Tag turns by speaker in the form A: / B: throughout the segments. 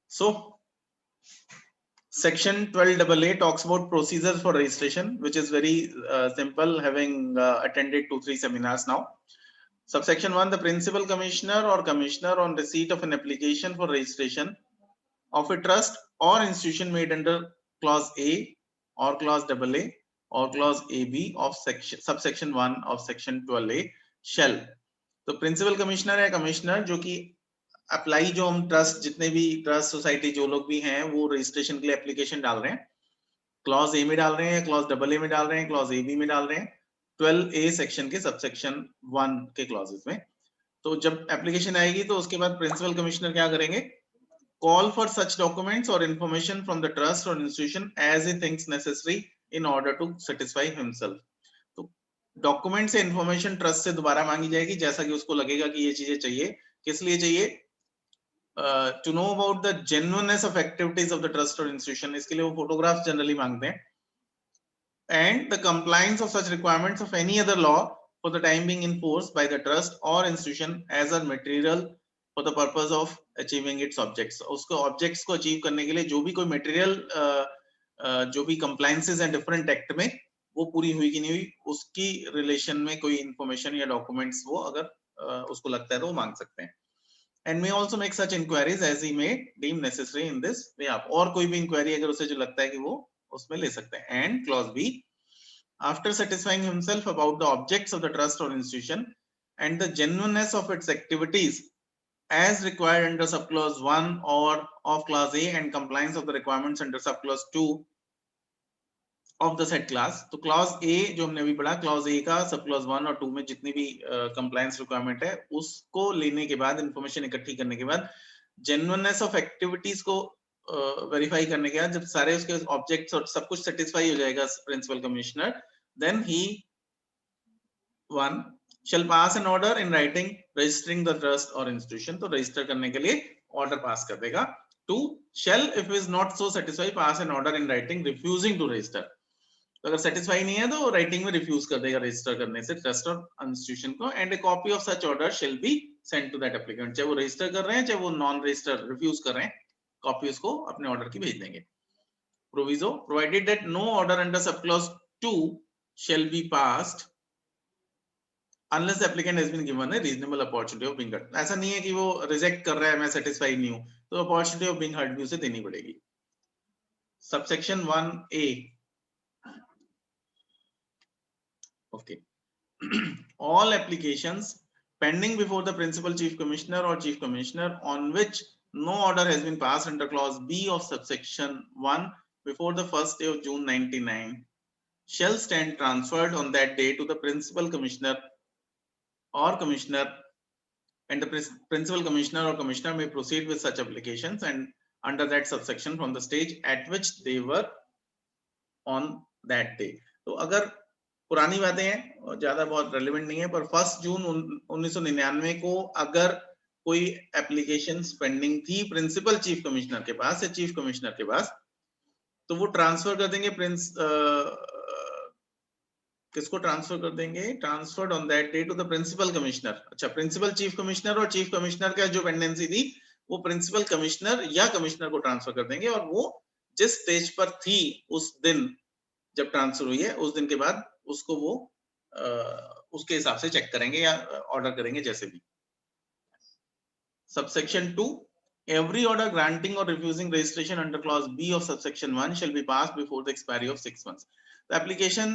A: So section 12AA talks about procedures for registration, which is very simple, having attended 2-3 seminars now. Subsection 1, the principal commissioner or commissioner on receipt of an application for registration of a trust or institution made under clause A or clause AA or clause AB of subsection 1 of section 12A shall. तो principal commissioner है commissioner जो कि apply, जो हम trust, जितने भी trust society जो लोग भी हैं वो रजिस्ट्रेशन के लिए एप्लीकेशन डाल रहे हैं, क्लॉज ए में डाल रहे हैं, क्लॉज AA में डाल रहे हैं, क्लॉज AB में डाल रहे हैं, 12A सेक्शन के सबसेक्शन 1 के क्लॉजेस में। तो जब एप्लीकेशन आएगी तो उसके बाद प्रिंसिपल कमिश्नर क्या करेंगे, call for such documents or information from the trust or institution as he thinks necessary in order to satisfy himself. तो डॉक्यूमेंट से इंफॉर्मेशन ट्रस्ट से दोबारा मांगी जाएगी जैसा कि उसको लगेगा कि ये चीजें चाहिए। किस लिए चाहिए? To know about the genuineness of activities of the trust or institution, इसके लिए वो फोटोग्राफ जनरली मांगते हैं। And the compliance of such requirements of any other law for the time being enforced by the trust or institution as a material for the purpose of achieving its objects. उसको objects को achieve करने के लिए जो भी कोई material जो भी compliances हैं different act में, वो पूरी हुई कि नहीं हुई, उसकी relation में कोई information या documents वो अगर उसको लगता है तो वो मांग सकते हैं। And may also make such inquiries as he may deem necessary in this behalf. और कोई भी inquiry अगर उसे जो लगता है कि वो उसमें ले सकते हैं। And clause B, after satisfying himself about the objects of the trust or institution and the genuineness of its activities as required under subclause 1 or of clause A and compliance of the requirements under subclause 2 of the said class. तो clause A जो हमने अभी पढ़ा, clause A का subclause 1 और 2 में जितनी भी compliance requirement है उसको लेने के बाद, information इकट्ठी करने के बाद, genuineness of activities को वेरीफाई करने के बाद, जब सारे उसके ऑब्जेक्ट्स और सब कुछ सेटिस्फाई हो जाएगा principal commissioner, then he 1 shall pass an order in writing registering the trust or institution. तो रजिस्टर करने के लिए ऑर्डर पास कर देगा। 2 shall if is not so satisfied pass an order in writing refusing to register. तो अगर satisfy नहीं है तो राइटिंग में रिफ्यूज कर देगा रजिस्टर करने से ट्रस्ट और इंस्टीट्यूशन को। And A copy of such order shall be sent to that applicant. चाहे वो रजिस्टर कर रहे हैं चाहे वो नॉन रजिस्टर रिफ्यूज कर रहे हैं, कॉपी उसको अपने ऑर्डर की भेज देंगे। Proviso, provided that no order under subclause 2 shall be passed unless the applicant has been given a reasonable opportunity of being heard. ऐसा नहीं है कि वो रिजेक्ट कर रहा है, मैं सेटिस्फाई नहीं हूं, तो अपॉर्चुनिटी ऑफ बीइंग हर्ड भी उसे देनी पड़ेगी। Subsection 1A, okay. All applications pending before the principal chief commissioner or chief commissioner on which no order has been passed under clause B of subsection 1 before the 1st day of June 1999 shall stand transferred on that day to the principal commissioner or commissioner, and the principal commissioner or commissioner may proceed with such applications and under that subsection from the stage at which they were on that day. तो अगर पुरानी बातें हैं, ज्यादा बहुत relevant नहीं है, पर 1 जून 1999 को अगर कोई एप्लीकेशन पेंडिंग थी प्रिंसिपल चीफ कमिश्नर के पास या चीफ कमिश्नर के पास, तो वो ट्रांसफर कर देंगे किसको ट्रांसफर कर देंगे? Transferred on that day to the principal commissioner. अच्छा, प्रिंसिपल चीफ कमिश्नर और चीफ कमिश्नर का जो पेंडेंसी थी वो प्रिंसिपल कमिश्नर या कमिश्नर को ट्रांसफर कर देंगे, और वो जिस स्टेज पर थी उस दिन जब ट्रांसफर हुई है उस दिन के बाद उसको वो उसके हिसाब से चेक करेंगे या ऑर्डर करेंगे जैसे भी। Subsection 2, every order granting or refusing registration under clause B of subsection 1 shall be passed before the expiry of 6 months. तो एप्लीकेशन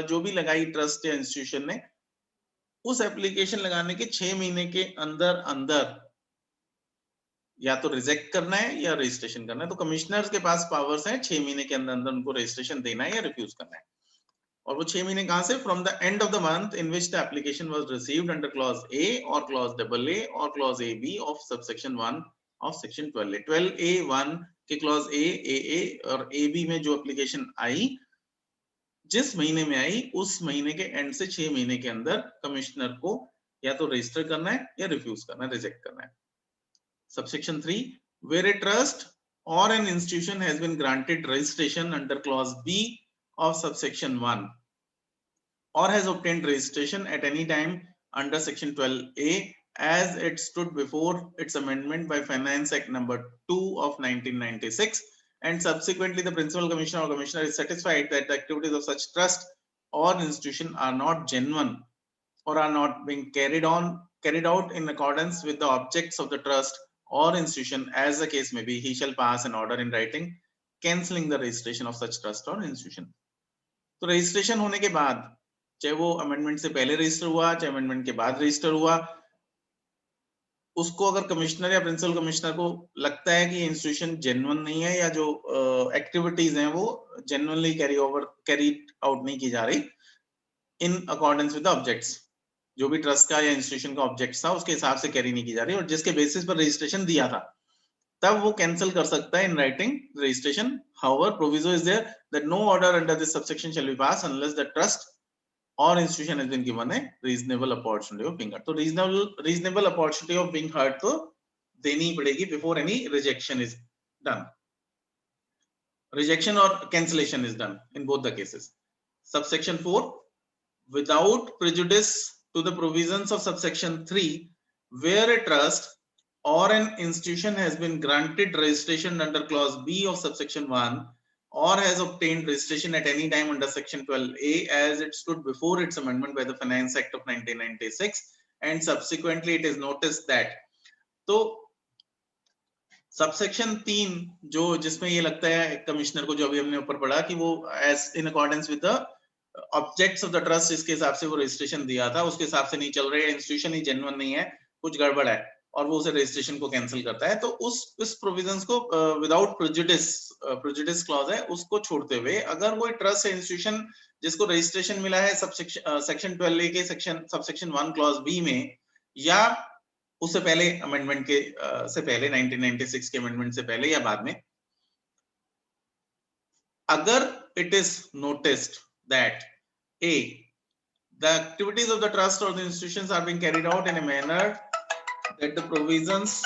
A: जो भी लगाई ट्रस्ट या इंस्टीट्यूशन ने, उस एप्लीकेशन लगाने के 6 महीने के अंदर अंदर या तो रिजेक्ट करना है या रजिस्ट्रेशन करना है। तो कमिश्नर्स के पास पावर्स हैं 6 महीने के अंदर अंदर उनको रजिस्ट्रेशन देना है या रिफ्यूज करना है। और वो 6 महीने कहां से? From the end of the month in which the application was received under clause A और क्लॉज AA और clause AB of subsection 1 of section 12A। 12A1 के क्लॉज A, AA और AB में जो एप्लीकेशन आई, जिस महीने में आई उस महीने के एंड से 6 महीने के अंदर कमिश्नर को या तो रजिस्टर करना है या रिफ्यूज करना है, रिजेक्ट करना है। Subsection 3, where a trust or an institution has been granted registration under clause B of subsection 1 or has obtained registration at any time under section 12A as it stood before its amendment by Finance Act number 2 of 1996, and subsequently the principal commissioner or commissioner is satisfied that the activities of such trust or institution are not genuine or are not being carried out in accordance with the objects of the trust or institution, as the case may be, he shall pass an order in writing cancelling the registration of such trust or institution. तो registration होने के बाद, चाहे वो amendment से पहले register हुआ चाहे अमेंडमेंट के बाद रजिस्टर हुआ, उसको अगर कमिश्नर या प्रिंसिपल कमिश्नर को लगता है कि इंस्टीट्यूशन जेन्युइन नहीं है या जो एक्टिविटीज हैं वो जेन्युइनली कैरी आउट नहीं की जा रही इन अकॉर्डेंस विद द ऑब्जेक्ट्स, जो भी ट्रस्ट का या इंस्टीट्यूशन का ऑब्जेक्ट था उसके हिसाब से कैरी नहीं की जा रही और जिसके बेसिस पर रजिस्ट्रेशन दिया था, तब वो कैंसिल कर सकता है in writing registration. However proviso is there that no order under this subsection shall be pass unless the trust or institution has been given a reasonable opportunity of being heard. तो reasonable opportunity of being heard तो देनी पड़ेगी before any rejection is done. Rejection or cancellation is done in both the cases. Subsection 4, without prejudice to the provisions of subsection 3, where a trust or an institution has been granted registration under clause B of subsection 1 or has obtained registration at any time under section 12A as it stood before its amendment by the Finance Act of 1996 and subsequently it is noticed that. तो subsection 3 जो जिसमें ये लगता है commissioner को, जो अभी हमने ऊपर पढ़ा कि वो as in accordance with the objects of the trust जिसके हिसाब से वो रजिस्ट्रेशन दिया था उसके हिसाब से नहीं चल रही है, इंस्टीट्यूशन ही जेन्युइन नहीं है, कुछ गड़बड़ है और वो उसे रजिस्ट्रेशन को कैंसिल करता है, तो उस प्रोविजंस को विदाउट प्रेजुडिस क्लॉज है उसको छोड़ते हुए अगर कोई ट्रस्ट या इंस्टीट्यूशन जिसको रजिस्ट्रेशन मिला है सेक्शन 12A के सबसेक्शन 1 क्लॉज बी में या उससे पहले अमेंडमेंट के से पहले 1996 के अमेंडमेंट से पहले या बाद में, अगर it is noticed that A, the activities of the trust or the institutions are being carried out in a manner that the provisions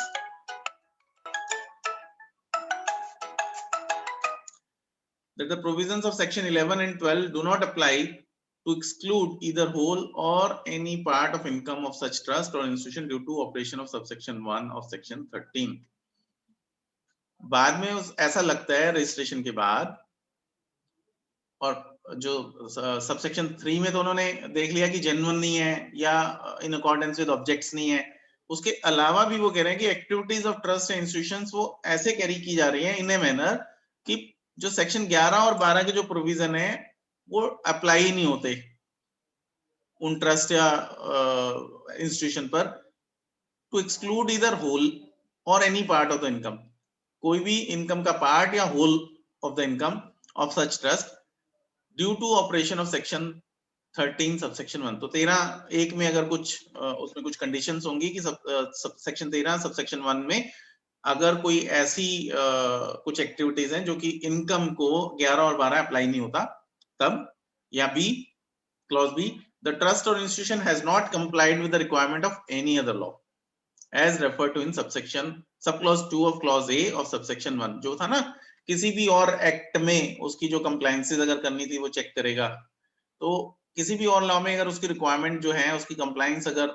A: of section 11 and 12 do not apply to exclude either whole or any part of income of such trust or institution due to operation of subsection 1 of section 13. बाद में ऐसा लगता है registration के बाद, और जो subsection 3 में तो उन्होंने देख लिया कि जेन्युइन नहीं है या इन अकॉर्डेंस विद ऑब्जेक्ट्स नहीं है, उसके अलावा भी वो कह रहे हैं कि activities of trust and institutions वो ऐसे कैरी की जा रही हैं इन ए मैनर कि जो सेक्शन 11 और 12 के जो प्रोविजन है वो अप्लाई ही नहीं होते उन ट्रस्ट या इंस्टीट्यूशन पर, to exclude either whole or any part of the income, कोई भी इनकम का पार्ट या whole of the income of such trust due to operation of section 13 subsection 1. तो 13(1) में अगर कुछ उसमें कुछ कंडीशंस होंगी कि सेक्शन 13 सबसेक्शन 1 में अगर कोई ऐसी कुछ एक्टिविटीज हैं जो कि इनकम को 11 और 12 अप्लाई नहीं होता तब, या B clause B, the trust or institution has not complied with the requirement of any other law as referred to in subsection sub clause 2 of clause A of subsection 1. जो था ना, किसी भी और एक्ट में उसकी जो कंप्लायंसेस अगर करनी थी वो चेक करेगा, तो किसी भी और लॉ में अगर उसकी रिक्वायरमेंट जो है उसकी कंप्लायंस अगर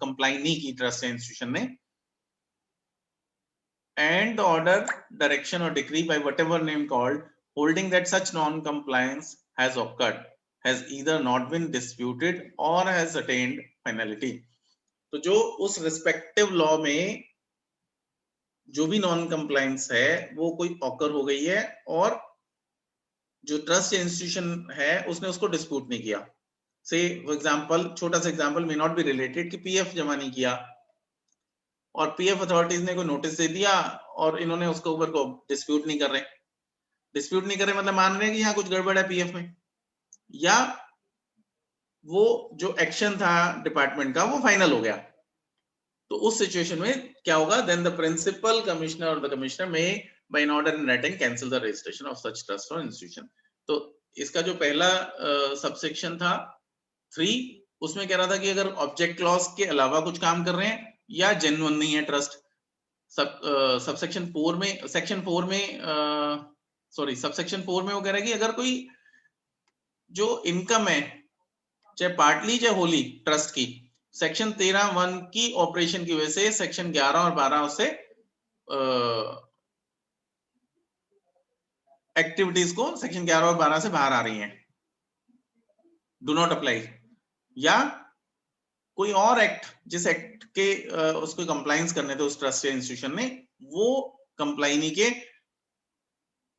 A: कंप्लाई नहीं की ट्रस्ट इंस्टीट्यूशन ने, and the order, direction or decree by whatever name called holding that such non-compliance has occurred has either not been disputed or has attained finality. तो जो उस respective law में जो भी नॉन कंप्लायंस है वो कोई ऑकर हो गई है और जो ट्रस्ट इंस्टीट्यूशन है उसने उसको डिस्प्यूट नहीं किया. से फॉर एग्जांपल, छोटा सा example may not be related, कि पीएफ जमा नहीं किया और पीएफ अथॉरिटीज ने कोई नोटिस दे दिया और इन्होंने उसके ऊपर को डिस्प्यूट नहीं कर रहे. डिस्प्यूट नहीं कर रहे मतलब मान रहे हैं कि यहाँ कुछ गड़बड़ है पीएफ में, या वो जो एक्शन था डिपार्टमेंट का वो फाइनल हो गया. तो उस सिचुएशन में क्या होगा? Then the principal commissioner or the commissioner may by an order in writing cancel the registration of such trust or institution. तो इसका जो पहला सबसेक्शन था 3, उसमें कह रहा था कि अगर ऑब्जेक्ट क्लॉज के अलावा कुछ काम कर रहे हैं या जेन्युइन नहीं है ट्रस्ट. सबसेक्शन 4 में, सेक्शन 4 में सबसेक्शन 4 में वो कह रहा है कि अगर कोई जो इनकम है चाहे पार्टली चाहे होली ट्रस्ट की, सेक्शन 13(1) की ऑपरेशन की वजह से सेक्शन 11 और 12 से एक्टिविटीज को सेक्शन 11 और 12 से बाहर आ रही हैं, डू नॉट अप्लाई। या कोई और एक्ट, जिस एक्ट के उसको कंप्लायंस करने थे उस ट्रस्ट या इंस्टीट्यूशन ने, वो कंप्लाई नहीं किए,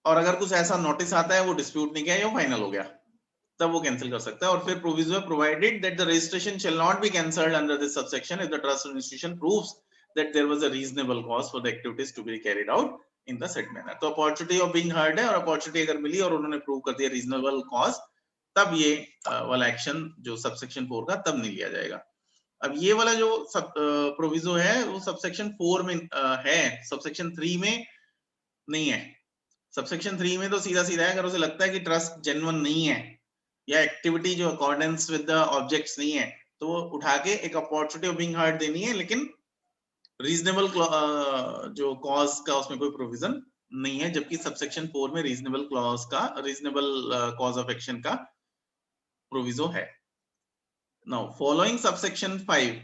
A: और अगर कुछ ऐसा नोटिस आता है वो डिस्प्यूट नहीं किया या फाइनल हो गया, तब वो कैंसिल कर सकता है। और फिर proviso provided that the registration shall not be cancelled under this subsection if the trust institution proves that there was a reasonable cause for the activities to be carried out in the said manner. तो opportunity of being heard है, और opportunity अगर मिली और उन्होंने prove कर दिया reasonable cause, तब ये वाला एक्शन जो सबसेक्शन 4 का तब नहीं लिया जाएगा। अब ये वाला जो सब प्रोविजो है वो सबसेक्शन 4 में है, सबसेक्शन 3 में नहीं है। सबसेक्शन 3 में तो सीधा सीधा है, अगर उसे लगता है कि ट्रस्ट जेन्युइन नहीं है या एक्टिविटी जो अकॉर्डेंस विद द ऑब्जेक्ट्स नहीं है, तो वो उठा के एक अपॉर्चुनिटी ऑफ बीइंग हर्ड देनी है, लेकिन रीजनेबल जो कॉज का उसमें कोई प्रोविजन नहीं है, जबकि सबसेक्शन 4 में रीजनेबल क्लॉज का, रीजनेबल कॉज ऑफ एक्शन का प्रोविजो है। Now following subsection 5,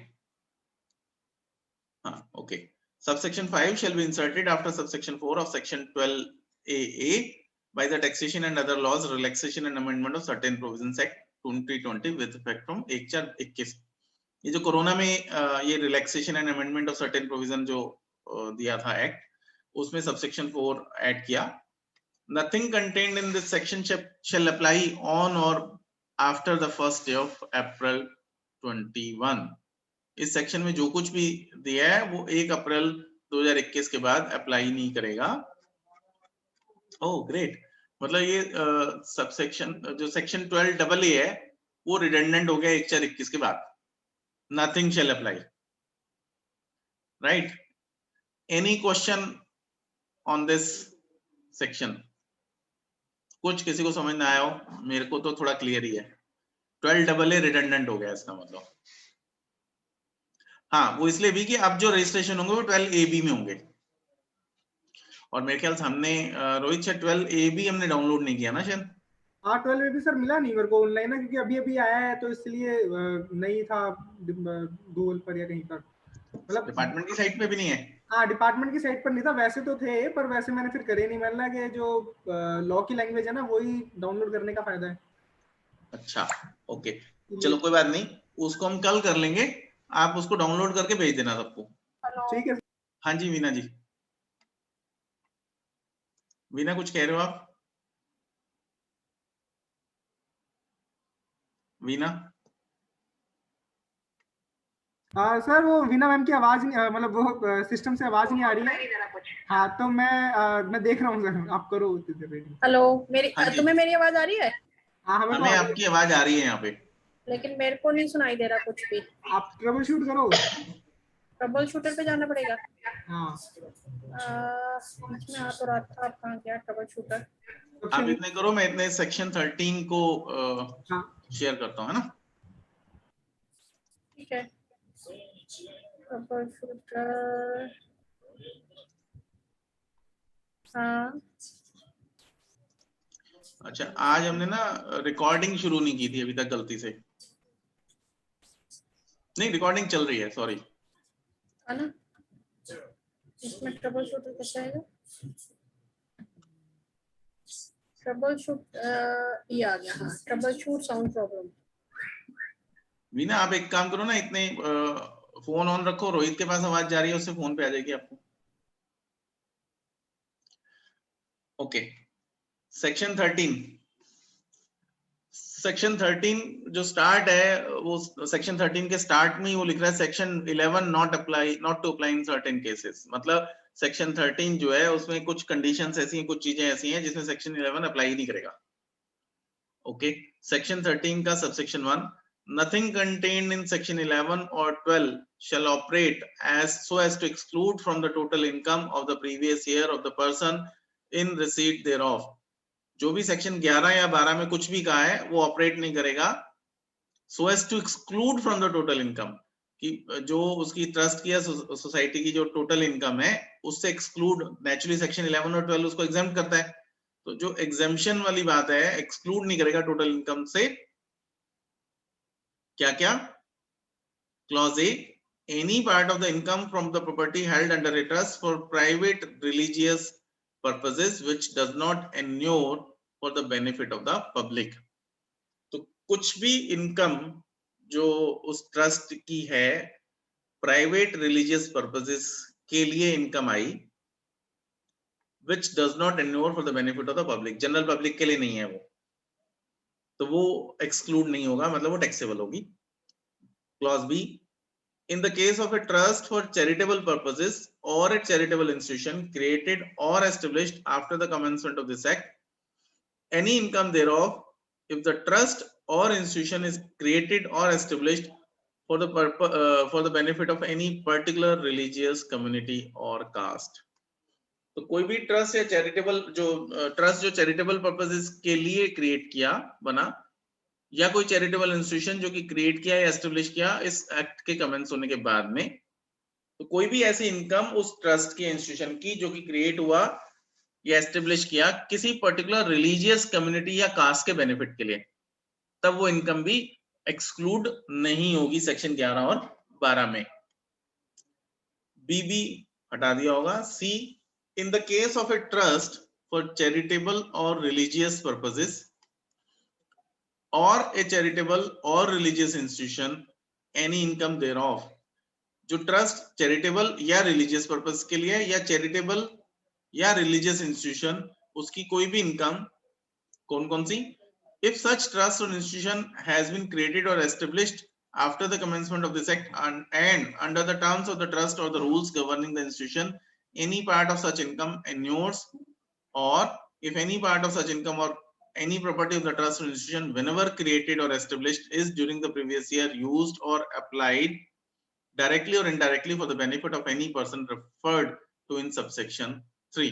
A: okay, subsection 5 shall be inserted after subsection 4 of section 12AA by the taxation and other laws, relaxation and amendment of certain provisions act 2020 with effect from 1/4/21। ये जो corona में ये relaxation and amendment of certain provision जो दिया था act, उसमें subsection 4 add किया। Nothing contained in this section shall apply on or after the first day of April 21। इस सेक्शन में जो कुछ भी दिया है वो 1 अप्रैल 2021 के बाद अप्लाई नहीं करेगा। ओह ग्रेट, मतलब ये सबसेक्शन जो सेक्शन 12AA है वो रिडंडेंट हो गया 1/4/21 के बाद। Nothing shall apply, right? Any question on this section? कुछ किसी को समझ ना आया हो? मेरे को तो थोड़ा क्लियर ही है। 12AA रिडंडेंट हो गया इसका मतलब। हाँ, वो इसलिए भी कि अब जो रजिस्ट्रेशन होंगे वो 12AB में होंगे, और मेरे ख्याल से हमने रोहित शायद 12AB हमने डाउनलोड नहीं किया ना शायद।
B: हाँ 12AB सर मिला नहीं मेरे को ऑनलाइन ना, क्योंकि अभी अभी आया है तो इसलिए नहीं था गूगल पर या कहीं पर, मतलब
A: डिपार्टमेंट की साइट पे भी नहीं है।
B: हाँ डिपार्टमेंट की साइट पर नहीं था, वैसे तो थे पर वैसे मैंने फिर करे नहीं। मैंने लगा कि जो लॉ की लैंग्वेज है ना वही डाउनलोड करने का फायदा है।
A: अच्छा ओके, चलो कोई बात नहीं, उसको हम कल कर लेंगे। आप उसको डाउनलोड करके भेज देना सबको।
B: ठीक है।
A: हाँ जी वीना जी, वीना कुछ कह रहे हो आप? वीना?
B: सर वो वीना मैम की आवाज नहीं, मतलब वो सिस्टम से आवाज नहीं आ रही है। हाँ तो मैं देख रहा हूँ सर, आप करो।
C: हेलो, मेरी
A: हाँ जी,
C: तुम्हें मेरी आवाज आ रही है?
B: हाँ
A: हमें आपकी आवाज आ रही है यहाँ पे,
C: लेकिन मेरे को नहीं सुनाई दे रहा कुछ भी।
B: आप ट्रबल शूट करो।
C: ट्रबल शूटर पे जाना पड़ेगा।
B: हाँ
C: इसमें आ तो रहा था, आप कहाँ गया ट्रबल शूटर?
A: आप इतने करो, मैं इतने सेक्शन 13 को शेयर करता हूँ, है ना?
C: ठीक है, ट्रबल शूटर। हाँ
A: अच्छा, आज हमने ना रिकॉर्डिंग शुरू नहीं की थी अभी तक गलती से। नहीं, रिकॉर्डिंग चल रही है, सॉरी।
C: है ना, इसमें ट्रबल शूटर कैसे आएगा? ट्रबल शूट ये आ गया। हाँ, trouble shoot sound problem.
A: Veena आप एक काम करो ना, इतने फोन ऑन रखो, रोहित के पास आवाज जा रही है, उससे फोन पे आ जाएगी आपको। Okay, section 13। सेक्शन 13 जो स्टार्ट है, वो सेक्शन 13 के स्टार्ट में वो लिख रहा है section 11 not to apply in certain cases. मतलब सेक्शन 13 जो है उसमें कुछ कंडीशंस ऐसी हैं, कुछ चीजें ऐसी हैं जिसमें सेक्शन 11 अप्लाई नहीं करेगा। ओके, सेक्शन 13 का subsection 1, nothing contained in section 11 or 12 shall operate as so as to exclude from the total income of the previous year of the person in receipt thereof। जो भी section 11 या 12 में कुछ भी कहा है वो ऑपरेट नहीं करेगा so as to exclude from the total income, कि जो उसकी ट्रस्ट की या सोसाइटी की जो टोटल इनकम है उससे एक्सक्लूड। नेचुरली सेक्शन 11 और 12 उसको एग्जाम्प्ट करता है, तो जो एग्जाम्पशन वाली बात है, एक्सक्लूड नहीं करेगा टोटल इनकम से। क्या क्या? Clause A, any part of the income from the property held under a trust for private religious purposes which does not inure for the benefit of the public. तो कुछ भी income जो उस trust की है प्राइवेट रिलीजियस पर्पसेस के लिए income I which does not inure for the benefit of the public, general public के लिए नहीं है वो, तो वो एक्सक्लूड नहीं होगा, मतलब वो टैक्सेबल होगी. Clause B, in the case of a trust for charitable purposes or a charitable institution created or established after the commencement of this act, any income thereof, if the trust or institution is created or established for the for the benefit of any particular religious community or caste. तो कोई भी trust या charitable जो charitable purposes के लिए create किया बना, या कोई चैरिटेबल इंस्टीट्यूशन जो कि क्रिएट किया या एस्टेब्लिश किया इस एक्ट के कमेंस होने के बाद में, तो कोई भी ऐसी इनकम उस ट्रस्ट के इंस्टीट्यूशन की जो कि क्रिएट हुआ या एस्टेब्लिश किया किसी पर्टिकुलर रिलीजियस कम्युनिटी या कास्ट के बेनिफिट के लिए, तब वो इनकम भी एक्सक्लूड नहीं होगी सेक्शन 11 और 12 में. बी हटा दिया होगा. सी, in the case of a trust for charitable or religious purposes or a charitable or religious institution, any income thereof, जो ट्रस्ट चैरिटेबल या रिलीजियस पर्पस के लिए या चैरिटेबल या रिलीजियस इंस्टीट्यूशन, उसकी कोई भी इनकम, कौन कौन सी, if such trust or institution has been created or established after the commencement of this act and under the terms of the trust or the rules governing the institution, any part of such income inures, or if any part of such income or any property of the trust or institution whenever created or established is during the previous year used or applied directly or indirectly for the benefit of any person referred to in subsection 3.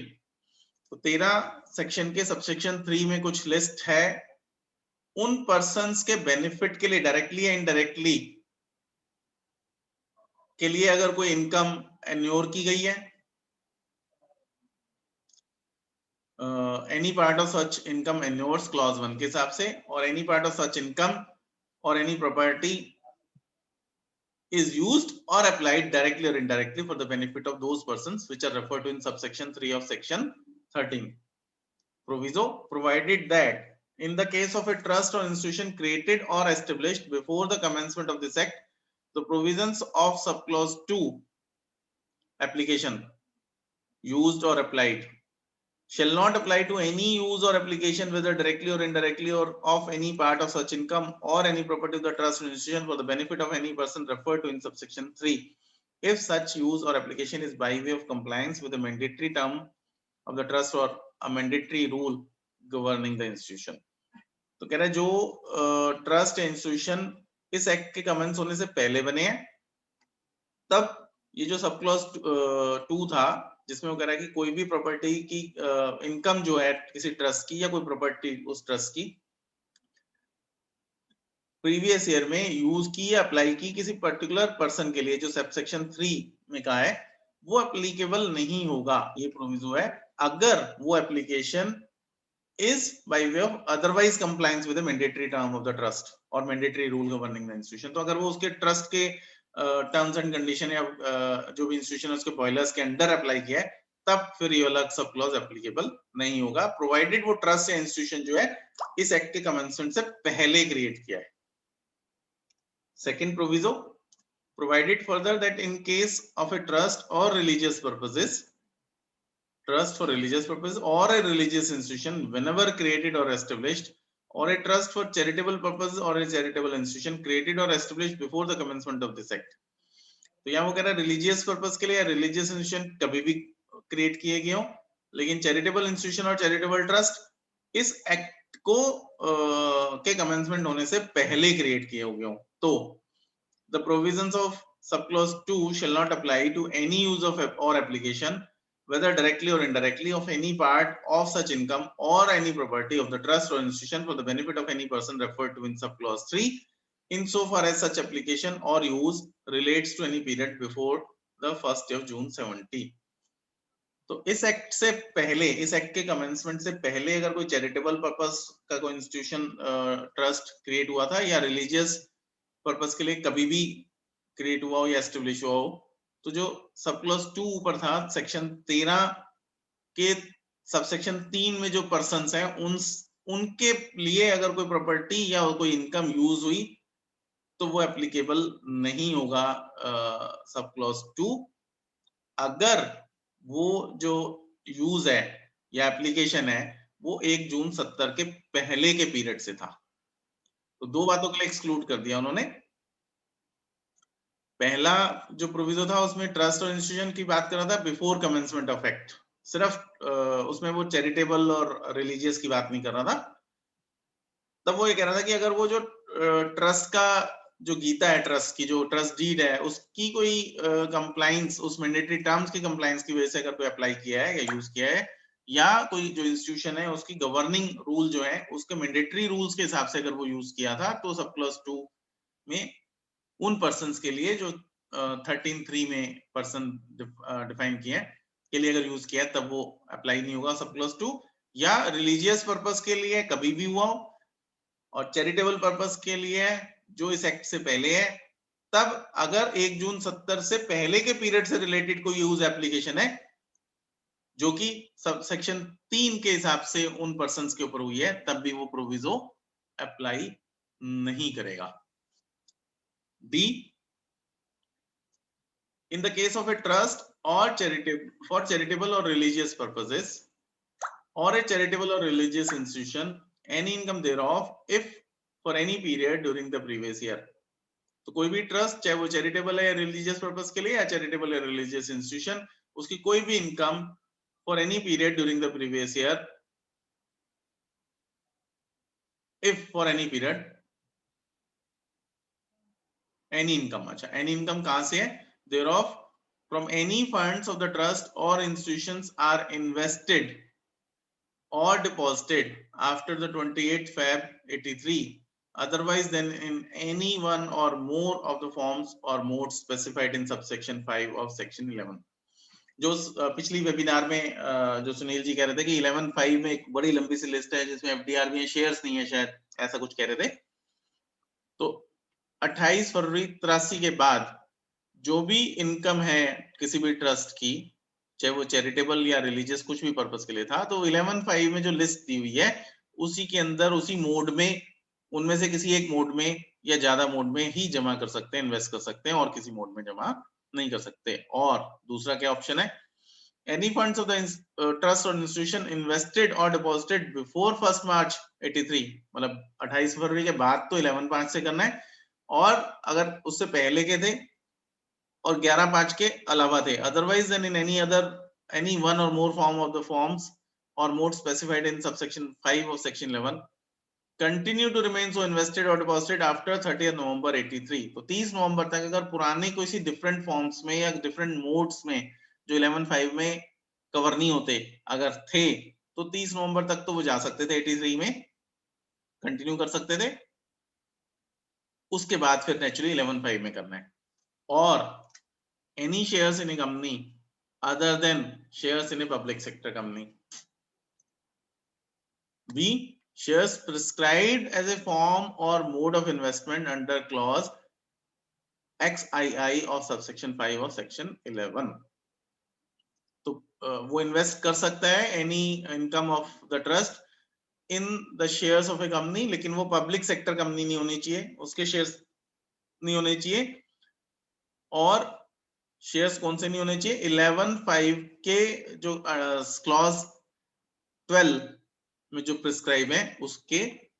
A: तो 13 section के subsection 3 में कुछ list है उन persons के benefit के लिए directly या इनडायरेक्टली के लिए अगर कोई इनकम एन्योर की गई है, any part of such income inures clause 1 के हिसाब से, और any part of such income or any property is used or applied directly or indirectly for the benefit of those persons which are referred to in subsection 3 of section 13. Proviso, provided that in the case of a trust or institution created or established before the commencement of this act, the provisions of subclause 2 application used or applied shall not apply to any use or application whether directly or indirectly or of any part of such income or any property of the trust or institution for the benefit of any person referred to in subsection 3, if such use or application is by way of compliance with the mandatory term of the trust or a mandatory rule governing the institution. तो कह रहा है जो trust institution इस act के commence होने से पहले बने हैं, तब ये जो सब क्लॉज 2 था जिसमें वो कह रहा है कि कोई भी प्रॉपर्टी की इनकम जो है किसी ट्रस्ट की या कोई प्रॉपर्टी उस ट्रस्ट की प्रीवियस ईयर में यूज की या अप्लाई की किसी पर्टिकुलर पर्सन के लिए, जो सबसेक्शन 3 में कहा है, वो एप्लीकेबल नहीं होगा. ये प्रोविजो है अगर वो application is by way of otherwise compliance with the mandatory term of the trust or mandatory rule governing the institution. तो अगर वो उसके ट्रस्ट के टर्म्स एंड कंडीशन या जो भी इंस्टीट्यूशन उसके बॉयलर्स के अंडर अप्लाई किया है, तब फिर ये वाला सब क्लॉज एप्लीकेबल नहीं होगा, प्रोवाइडेड वो ट्रस्ट या इंस्टीट्यूशन जो है इस एक्ट के कमेंसमेंट से पहले क्रिएट किया है. Second proviso, provided further that in case of a trust or religious purposes, trust for religious purpose or a religious institution whenever created or established, or a trust for charitable purpose or a charitable institution created or established before the commencement of this act. तो यहाँ वो कह रहा है religious purpose के लिए या religious institution कभी भी क्रिएट किए गए हो, लेकिन चैरिटेबल इंस्टीट्यूशन और चैरिटेबल ट्रस्ट इस एक्ट को के कमेंसमेंट होने से पहले क्रिएट किए हो गए हो, तो the provisions of subclause 2 shall not apply to any use of or application whether directly or indirectly of any part of such income or any property of the trust or institution for the benefit of any person referred to in subclause 3, insofar as such application or use relates to any period before the 1st day of June 70. तो इस act से पहले, इस act के commencement से पहले अगर कोई चैरिटेबल पर्पस का कोई इंस्टीट्यूशन ट्रस्ट क्रिएट हुआ था या रिलीजियस पर्पस के लिए कभी भी क्रिएट हुआ हो या एस्टेब्लिश हुआ हो, तो जो सब क्लॉज 2 ऊपर था सेक्शन 13 के सबसेक्शन 3 में जो पर्सन्स हैं उनके लिए अगर कोई प्रॉपर्टी या कोई इनकम यूज हुई तो वो एप्लीकेबल नहीं होगा सब क्लॉज 2। अगर वो जो यूज है या एप्लीकेशन है वो 1 जून 70 के पहले के पीरियड से था। तो दो बातों के लिए एक्सक्लूड कर दिया उन्होंने। पहला जो प्रोविजो था उसमें ट्रस्ट और इंस्टीट्यूशन की बात कर रहा था बिफोर कमेंसमेंट ऑफ एक्ट, सिर्फ उसमें वो चैरिटेबल और रिलीजियस की बात नहीं कर रहा था। तब वो ये कह रहा था कि अगर वो जो ट्रस्ट का जो गीता है, ट्रस्ट की जो ट्रस्ट डीड है, उसकी कोई कंप्लाइंस उस मैंडेटरी टर्म्स की कंप्लाइंस की वजह से अगर कोई अप्लाई किया है या यूज किया है, या कोई जो इंस्टीट्यूशन है उसकी गवर्निंग रूल जो है उसके मैंडेटरी रूल्स के हिसाब से अगर वो यूज किया था, तो सब क्लॉज 2 में उन पर्सन्स के लिए जो 13(3) में पर्सन डिफाइन किए हैं के लिए अगर यूज किया है तब वो अप्लाई नहीं होगा सब क्लॉज 2। या रिलीजियस पर्पस के लिए कभी भी हुआ हो और चैरिटेबल पर्पस के लिए जो इस एक्ट से पहले है, तब अगर 1 जून 70 से पहले के पीरियड से रिलेटेड कोई यूज एप्लीकेशन है जो कि सब सेक्शन 3 के हिसाब से उन पर्सन्स के ऊपर हुई है, तब भी वो प्रोविजो अप्लाई नहीं करेगा। D, in the case of a trust or charitable or religious purposes or a charitable or religious institution, any income thereof if for any period during the previous year, तो कोई भी trust चाहे वो charitable है या religious purpose के लिए या चैरिटेबल या रिलीजियस इंस्टीट्यूशन, उसकी कोई भी income for any period during the previous year, if for any period any income, अच्छा एनी इनकम कहां से है, thereof from any funds of the trust or institutions are invested or deposited after the 28th Feb 83, otherwise than in any one or more of the forms or modes specified in subsection 5 of section 11। जो पिछली webinar में जो सुनील जी कह रहे थे कि 11(5) में एक बड़ी लंबी सी लिस्ट है जिसमें एफडीआर भी है, शेयर्स नहीं है, शायद ऐसा कुछ कह रहे थे। तो 28 फरवरी 83 के बाद जो भी इनकम है किसी भी ट्रस्ट की, चाहे वो चैरिटेबल या रिलीजियस कुछ भी पर्पस के लिए था, तो 11(5) में जो लिस्ट दी हुई है उसी के अंदर उसी मोड में, उनमें से किसी एक मोड में या ज्यादा मोड में ही जमा कर सकते हैं, इन्वेस्ट कर सकते हैं, और किसी मोड में जमा नहीं कर सकते। और दूसरा क्या ऑप्शन है, any funds of the trust or institution invested or deposited before 1 मार्च 83, मतलब 28 फरवरी के बाद तो 11(5) से करना है, और अगर उससे पहले के थे और 11(5) के अलावा थे, otherwise than in any one or more form of the forms or mode specified in subsection 5 of section 11 continue to remain so invested or deposited after 30 November 83। तो 30 नवंबर तक अगर पुराने कोई सी डिफरेंट फॉर्म्स में या डिफरेंट मोड्स में जो 11(5) में कवर नहीं होते अगर थे, तो 30 नवंबर तक तो वो जा सकते थे, 83 में कंटिन्यू कर सकते थे, उसके बाद फिर नेचुरली 11(5) में करना है। और any shares in a company other than shares in a public sector company. B, shares prescribed as a form or mode of investment under clause XII of subsection 5 of section 11। तो वो invest कर सकता है any income of the trust in the shares of A company, लेकिन वो public sector company नहीं होनी चाहिए, उसके शेयर्स नहीं होने चाहिए। और शेयर्स कौन से नहीं होने चाहिए, 11(5) के जो क्लॉज 12 में जो प्रिस्क्राइब है उसके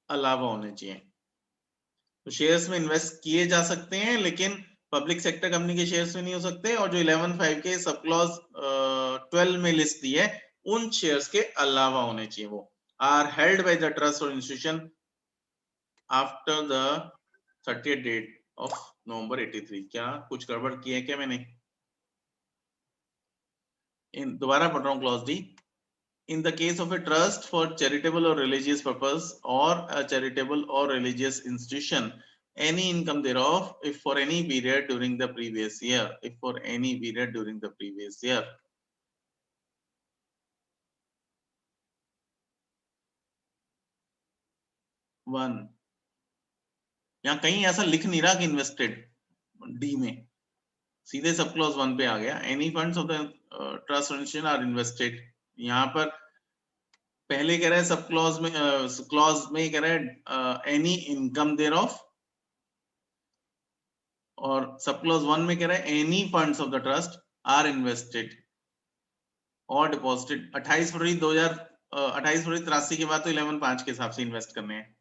A: अलावा होने चाहिए। तो शेयर्स में इन्वेस्ट किए जा सकते हैं लेकिन पब्लिक सेक्टर कंपनी के शेयर्स में नहीं हो सकते, और जो 11(5) के सब क्लॉज 12 में लिस्ट दी है उन शेयर्स के अलावा होने चाहिए। वो are held by the trust or institution after the 30th date of November 83। क्या कुछ गड़बड़ किया है क्या मैंने? दोबारा पढ़ रहा हूँ clause D. In the case of a trust for charitable or religious purpose or a charitable or religious institution, any income thereof, if for any period during the previous year, if for any period during the previous year. One, यहाँ कहीं ऐसा लिख नहीं रहा कि invested, D में सीधे सब क्लॉज 1 पे आ गया। Any funds of the trust institution are invested. यहाँ पर पहले कह रहा है सब क्लॉज में कह रहा है एनी इनकम देयर ऑफ, और सब क्लॉज 1 में कह रहा है any funds of the trust are invested or deposited 28 फरवरी 83 के बाद तो 11/5 के हिसाब से इन्वेस्ट करने हैं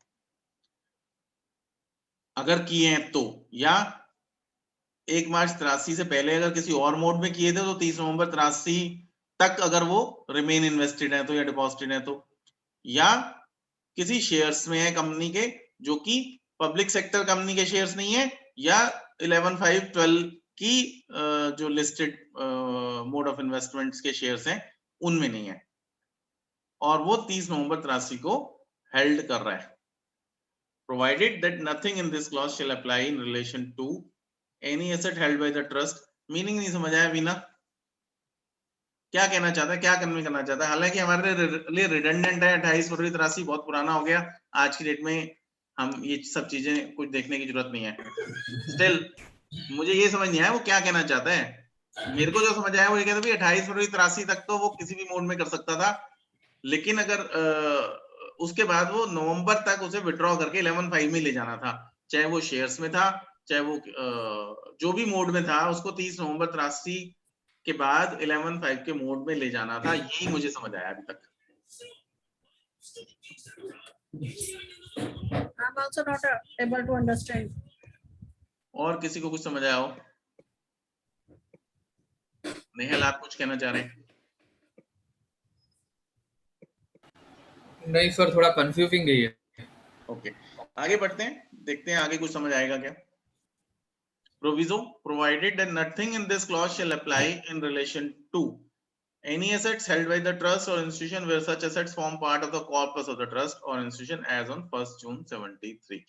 A: अगर किए हैं तो, या 1 मार्च 83 से पहले अगर किसी और मोड में किए थे तो 30 नवंबर 83 तक अगर वो रिमेन इन्वेस्टेड है तो, या डिपॉजिटेड है तो, या किसी शेयर्स में है कंपनी के जो कि पब्लिक सेक्टर कंपनी के शेयर्स नहीं है, या 11/5/12 की जो लिस्टेड मोड ऑफ इन्वेस्टमेंट्स के शेयर्स हैं उनमें नहीं है, और वो 30 नवंबर 83 को हेल्ड कर रहा है। Provided that nothing in this clause shall apply in relation to any asset held by the trust। Meaning नहीं समझ आया बीना, क्या कहना चाहता है, क्या कन्वे करना चाहता है? हालांकि हमारे लिए रिडंडेंट है, 28 फरवरी 83 बहुत पुराना हो गया, आज की डेट में हम ये सब चीजें कुछ देखने की जरूरत नहीं है। स्टिल मुझे ये समझ नहीं आया वो क्या कहना चाहता है। मेरे को जो समझ आया वो ये कहता है 28 फरवरी 83 तक तो वो किसी भी मोड में कर सकता था, लेकिन अगर उसके बाद वो नवंबर तक उसे विड्रॉ करके 11/5 में ले जाना था, चाहे वो शेयर्स में था, चाहे वो जो भी मोड में था, उसको 30 नवंबर 83 के बाद 11/5 के मोड में ले जाना था। यही मुझे समझ आया अभी तक।
C: I'm also not able to understand.
A: और किसी को कुछ समझ आया हो? नेहल आप कुछ कहना चाह रहे हैं?
D: नहीं सर, थोड़ा कंफ्यूजिंग है ये।
A: ओके, आगे बढ़ते हैं, देखते हैं आगे कुछ समझ आएगा क्या। Proviso provided that nothing in this clause shall apply in relation to any assets held by the trust or institution where such assets form part of the corpus of the trust or institution as on 1st June 73।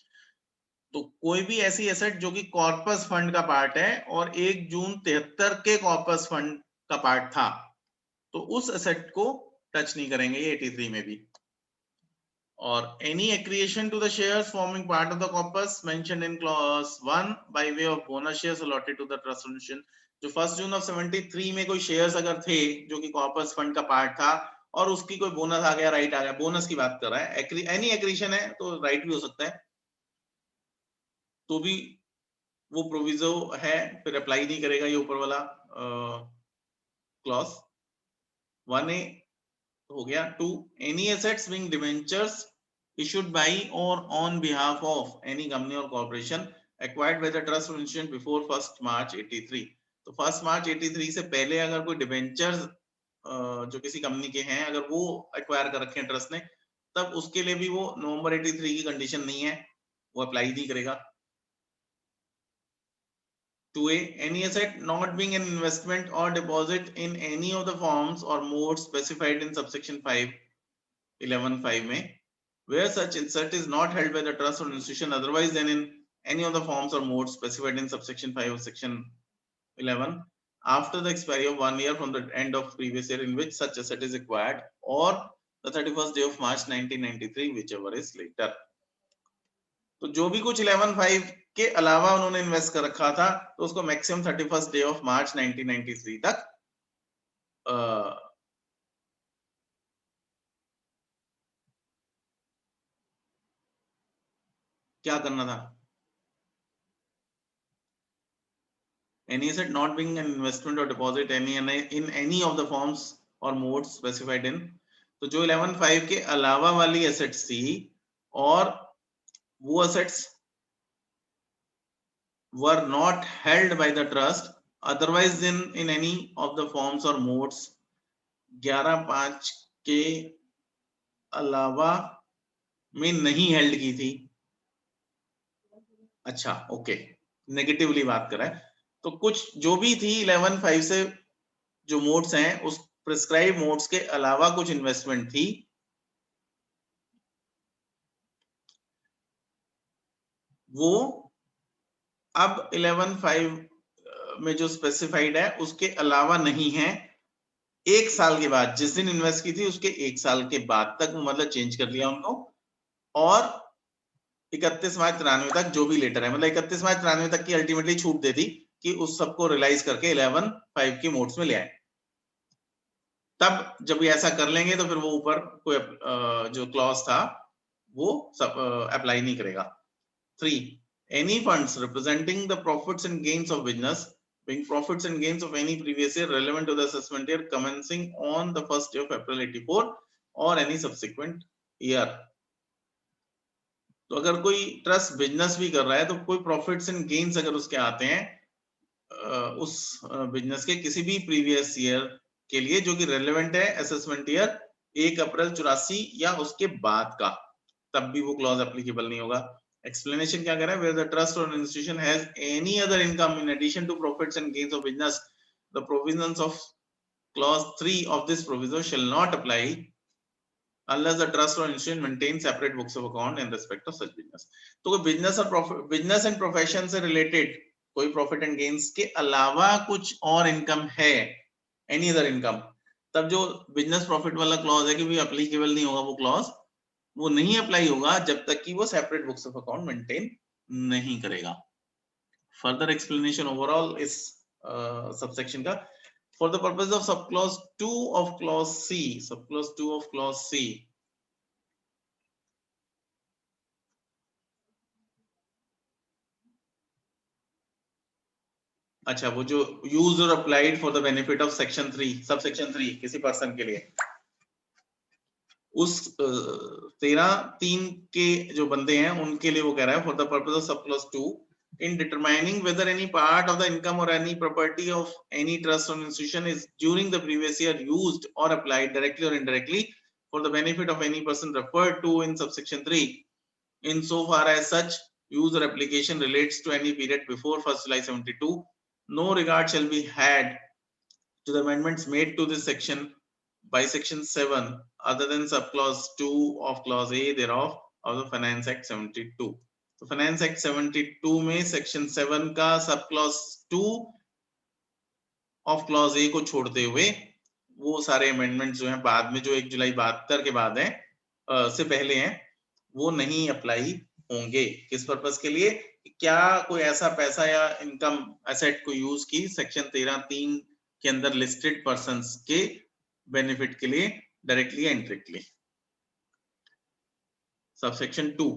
A: तो कोई भी ऐसी asset जो कि corpus fund का part है और 1 जून 73 के कॉर्पस फंड का पार्ट था, तो उस एसेट को टच नहीं करेंगे ये 83 में भी। और any accretion to the shares forming part of the corpus mentioned in clause 1 by way of bonus shares allotted to the trust institution। जो 1 जून ऑफ 73 में कोई शेयर्स अगर थे जो कि कॉर्पस फंड का पार्ट था और उसकी कोई बोनस आ गया, राइट आ गया, बोनस की बात कर रहा है, एनी एक्रीशन है तो राइट भी हो सकता है, तो भी वो प्रोविजो है, फिर अप्लाई नहीं करेगा ये ऊपर वाला क्लॉज। 1A हो गया। 2 any assets being debentures issued by or on behalf of any company or corporation acquired by the trust or institution before 1st March 83। तो 1st March 83 से पहले अगर कोई डिबेंचर्स जो किसी कंपनी के हैं अगर वो एक्वायर कर रखे हैं ट्रस्ट ने, तब उसके लिए भी वो नवंबर 83 की कंडीशन नहीं है, वो अप्लाई नहीं करेगा। 2A any asset not being an investment or deposit in any of the forms or modes specified in subsection 5 11/5 में, where such asset is not held by the trust or institution otherwise than in any of the forms or modes specified in subsection 5 of section 11 after the expiry of 1 year from the end of previous year in which such asset is acquired or the 31st day of March 1993 whichever is later। तो जो भी कुछ 11/5 के अलावा उन्होंने invest कर रखा था तो उसको maximum 31st day of March 1993 तक क्या करना था? Any asset not being an investment or deposit any in any of the forms or modes specified in, तो जो 11/5 के अलावा वाली एसेट्स थी और वो assets were not held by the trust otherwise than in any of the forms or modes 11/5 के अलावा में नहीं हेल्ड की थी। अच्छा ओके, नेगेटिवली बात कर रहा है, तो कुछ जो भी थी 11/5 से जो मोड्स हैं उस प्रिस्क्राइब मोड्स के अलावा कुछ इन्वेस्टमेंट थी, वो अब 11/5 में जो स्पेसिफाइड है उसके अलावा नहीं है। 1 साल के बाद, जिस दिन इन्वेस्ट की थी उसके 1 साल के बाद तक, मतलब चेंज कर लिया उनको, और 31 मार्च 93 तक जो भी लेटर है, मतलब 31 मार्च 93 तक की अल्टीमेटली छूट देती कि उस सबको रियलाइज करके 11.5 की मोड्स में ले आए। तब जब ये ऐसा कर लेंगे तो फिर वो ऊपर कोई जो क्लॉज था वो सब अप्लाई नहीं करेगा। 3. Any funds representing the profits and gains of business being profits and gains of any previous year relevant to the assessment year commencing on the 1st day of April 84 or any subsequent year. तो अगर कोई trust business भी कर रहा है तो कोई profits and gains अगर उसके आते हैं उस बिजनेस के किसी भी प्रीवियस ईयर के लिए जो कि रेलेवेंट है असेसमेंट ईयर 1 अप्रैल 84 या उसके बाद का, तब भी वो क्लॉज एप्लीकेबल नहीं होगा। एक्सप्लेनेशन क्या कर रहा है? Where the trust or institution has any other income in addition to profits and gains of business, the provisions of clause 3 of this proviso shall not apply unless the trust or institution maintains separate books of account in respect of such business. तो कोई business और profit, business and profession से related कोई profit and gains के अलावा कुछ और income है, एनी अदर इनकम, तब जो बिजनेस प्रॉफिट वाला क्लॉज है कि भी एप्लीकेबल नहीं होगा, वो क्लॉज वो नहीं अप्लाई होगा जब तक कि वो separate books of account maintain नहीं करेगा। फर्दर एक्सप्लेनेशन ओवरऑल इस सबसेक्शन का, for the purpose of subclause 2 of clause C, subclause 2 of clause C, अच्छा वो जो used or applied for the benefit of section 3, subsection 3 किसी पर्सन के लिए, उस 13(3) के जो बंदे हैं उनके लिए वो कह रहा है for the purpose of subclause 2 in determining whether any part of the income or any property of any trust or institution is during the previous year used or applied directly or indirectly for the benefit of any person referred to in subsection 3 insofar as such use or application relates to any period before 1st July 72, no regard shall be had to the amendments made to this section by section 7 other than subclause 2 of clause A thereof of the Finance Act 72. तो finance act 72 में section 7 का सब clause 2 of clause ए को छोड़ते हुए वो सारे amendments जो हैं बाद में, जो 1 जुलाई 72 के बाद हैं से पहले हैं, वो नहीं अप्लाई होंगे। किस पर्पस के लिए? क्या कोई ऐसा पैसा या इनकम एसेट को यूज की सेक्शन 13(3) के अंदर लिस्टेड पर्संस के बेनिफिट के लिए डायरेक्टली या indirectly. Subsection 2,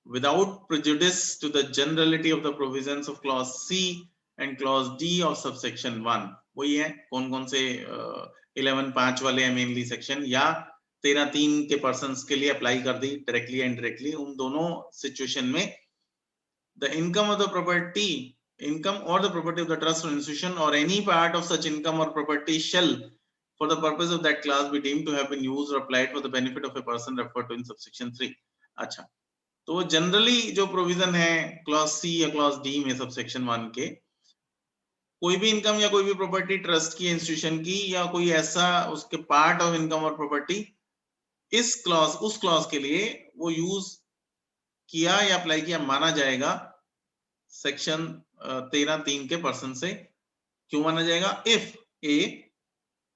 A: without prejudice to the generality of the provisions of clause C and clause D of subsection 1, वही है कौन कौन से 11(5) वाले हैं मेनली सेक्शन, या 13(3) के पर्संस के लिए अप्लाई कर दी डायरेक्टली या इनडायरेक्टली। उन दोनों सिचुएशन में the income of the property, income or the property of the trust or institution or any part of such income or property shall for the purpose of that clause be deemed to have been used or applied for the benefit of a person referred to in subsection 3। अच्छा, तो generally जो provision है clause C या clause D में subsection 1 के, कोई भी income या कोई भी प्रॉपर्टी ट्रस्ट की, इंस्टीट्यूशन की, या कोई ऐसा उसके पार्ट ऑफ इनकम और प्रॉपर्टी, इस क्लॉज उस क्लॉज के लिए वो यूज किया या अप्लाई किया माना जाएगा सेक्शन 13(3) के पर्सन से। क्यों माना जाएगा?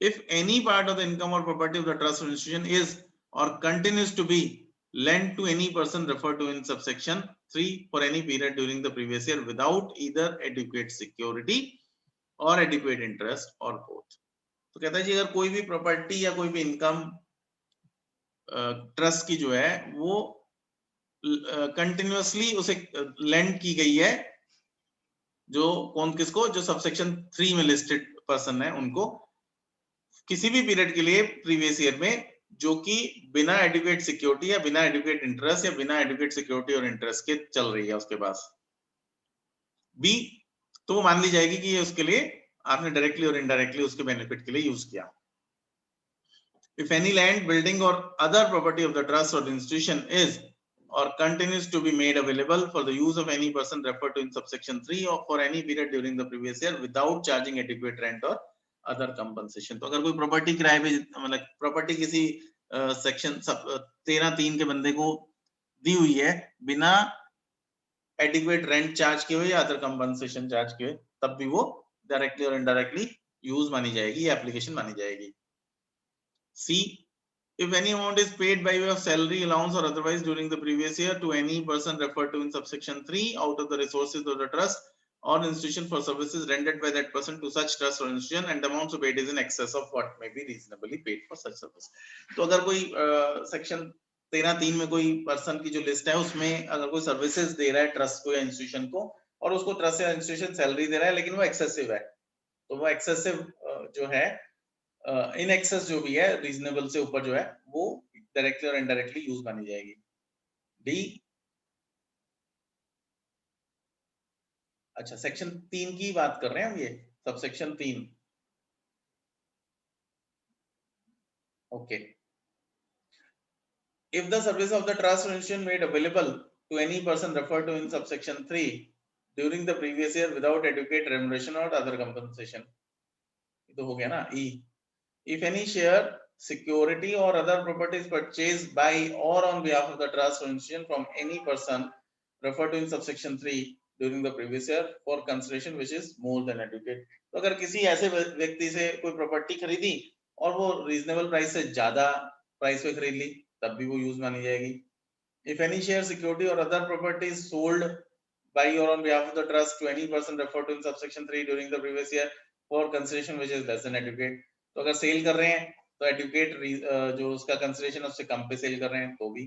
A: if any part of the income or property of the trust or institution is or continues to be lent to any person referred to in subsection 3 for any period during the previous year without either adequate security or adequate interest or both। तो कहता है जी अगर कोई भी property या कोई भी income trust की जो है वो कंटिन्यूअसली उसे लेंड की गई है, जो कौन किसको, जो सबसेक्शन 3 में लिस्टेड पर्सन है उनको, किसी भी पीरियड के लिए प्रीवियस ईयर में, जो कि बिना एडुकेट सिक्योरिटी या बिना एडुकेट इंटरेस्ट या बिना एडुकेट सिक्योरिटी और इंटरेस्ट के चल रही है उसके पास बी, तो वो मान ली जाएगी कि ये उसके लिए आपने डायरेक्टली और इनडायरेक्टली उसके बेनिफिट के लिए यूज किया। If any land, building or other property of the trust or the institution is or continues to be made available for the use of any person referred to in subsection 3 or for any period during the previous year without charging adequate rent or other compensation, तो अगर कोई property किराए पे, मतलब property किसी section 13(3) के बंदे को दी हुई है बिना एडिक्वेट रेंट चार्ज किए हुए या अदर कंपनसेशन चार्ज किए हुए, तब भी वो डायरेक्टली और इनडायरेक्टली यूज मानी जाएगी या एप्लीकेशन मानी जाएगी। सी, If any amount is paid by way of salary, allowance or otherwise during the previous year to any person referred to in subsection 3 out of the resources of the trust or institution for services rendered by that person to such trust or institution, and the amount paid is in excess of what may be reasonably paid for such service. तो अगर कोई section 13(3) में कोई person की जो list है उसमें अगर कोई सर्विसेज दे रहा है ट्रस्ट को या इंस्टीट्यूशन को और उसको ट्रस्ट या इंस्टीट्यूशन सैलरी दे रहा है लेकिन वो एक्सेसिव है, तो वो एक्सेसिव जो है इन एक्सेस जो भी है रीजनेबल से ऊपर जो है वो डायरेक्टली और इनडायरेक्टली यूज मानी जाएगी। डी। अच्छा, सेक्शन 3 की बात कर रहे हैं हम, ये subsection 3। Okay. If the service of the trust or institution made available to any person referred to in subsection 3 during the previous year without adequate remuneration or other compensation, तो हो गया ना E। If any share, security or other properties purchased by or on behalf of the trust or institution from any person referred to in subsection 3 during the previous year for consideration which is more than adequate, तो अगर किसी ऐसे व्यक्ति से कोई property खरीदी और वो रीजनेबल प्राइस से ज्यादा प्राइस पे खरीद ली तब भी वो यूज मानी जाएगी। If any share, security or other property is sold by or on behalf of the trust to any person referred to in subsection 3 during the previous year for consideration which is less than adequate, तो अगर cell कर रहे हैं तो educate जो उसका consideration उससे कम पे सेल कर रहे हैं तो भी।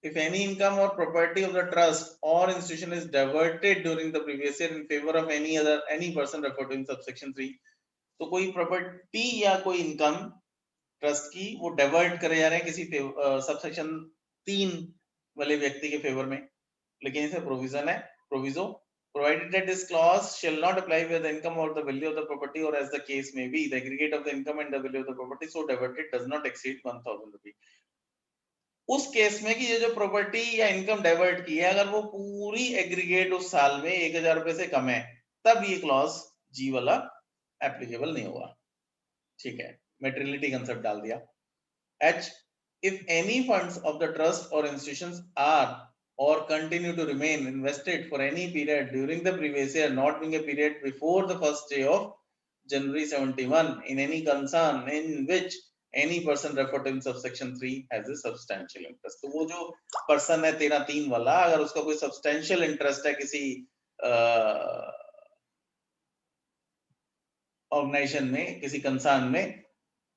A: If any income or property of the trust or institution is diverted during the previous year in favor of any person referred to in subsection 3, तो कोई प्रॉपर्टी या कोई इनकम ट्रस्ट की वो डाइवर्ट करे जा रहे हैं किसी सबसेक्शन 3 वाले व्यक्ति के फेवर में, लेकिन इसमें प्रोविजन है, proviso provided that this clause shall not apply where the income or the value of the property or as the case may be the aggregate of the income and the value of the property so diverted does not exceed 1000 rupees। उस case में कि ये जो property या income divert की है अगर वो पूरी एग्रीगेट उस साल में 1000 रुपए से कम है तब ये क्लॉज जी वाला एप्लीकेबल नहीं होगा। ठीक है, मेटेरियलिटी कंसेप्ट डाल दिया। H, if any funds of the trust or institutions are or continue to remain invested for any period during the previous year not being a period before the first day of January 71 in any concern in which any person referred to in subsection 3 has a substantial interest, तो वो जो person है 13(3) वाला अगर उसका कोई substantial interest है किसी ऑर्गेनाइजेशन में किसी कंसर्न में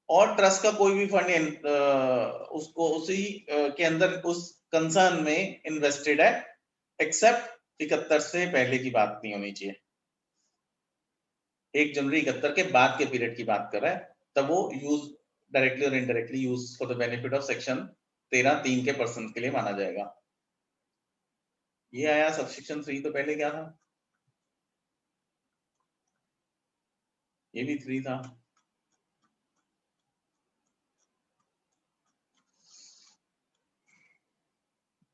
A: और ट्रस्ट का कोई भी फंड उसको उसी के अंदर उस कंसर्न में इन्वेस्टेड है एक्सेप्ट 71 से पहले की बात नहीं होनी चाहिए, 1 जनवरी 71 के बाद के पीरियड की बात कर रहा है, तब वो यूज डायरेक्टली और indirectly use for the benefit of section 13(3) के पर्सन के लिए माना जाएगा। ये आया सबसेक्शन 3, तो पहले क्या था, ये भी 3 था।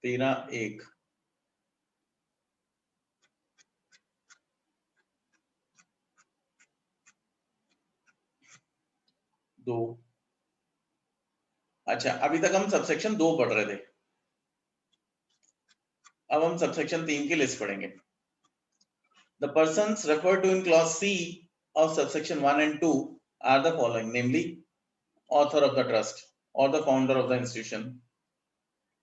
A: तेरा 1 2। अच्छा, अभी तक हम सबसेक्शन 2 पढ़ रहे थे, अब हम सबसेक्शन 3 की लिस्ट पढ़ेंगे। The persons referred to in clause C of subsection 1 and 2 are the following, namely author of the trust or the founder of the institution,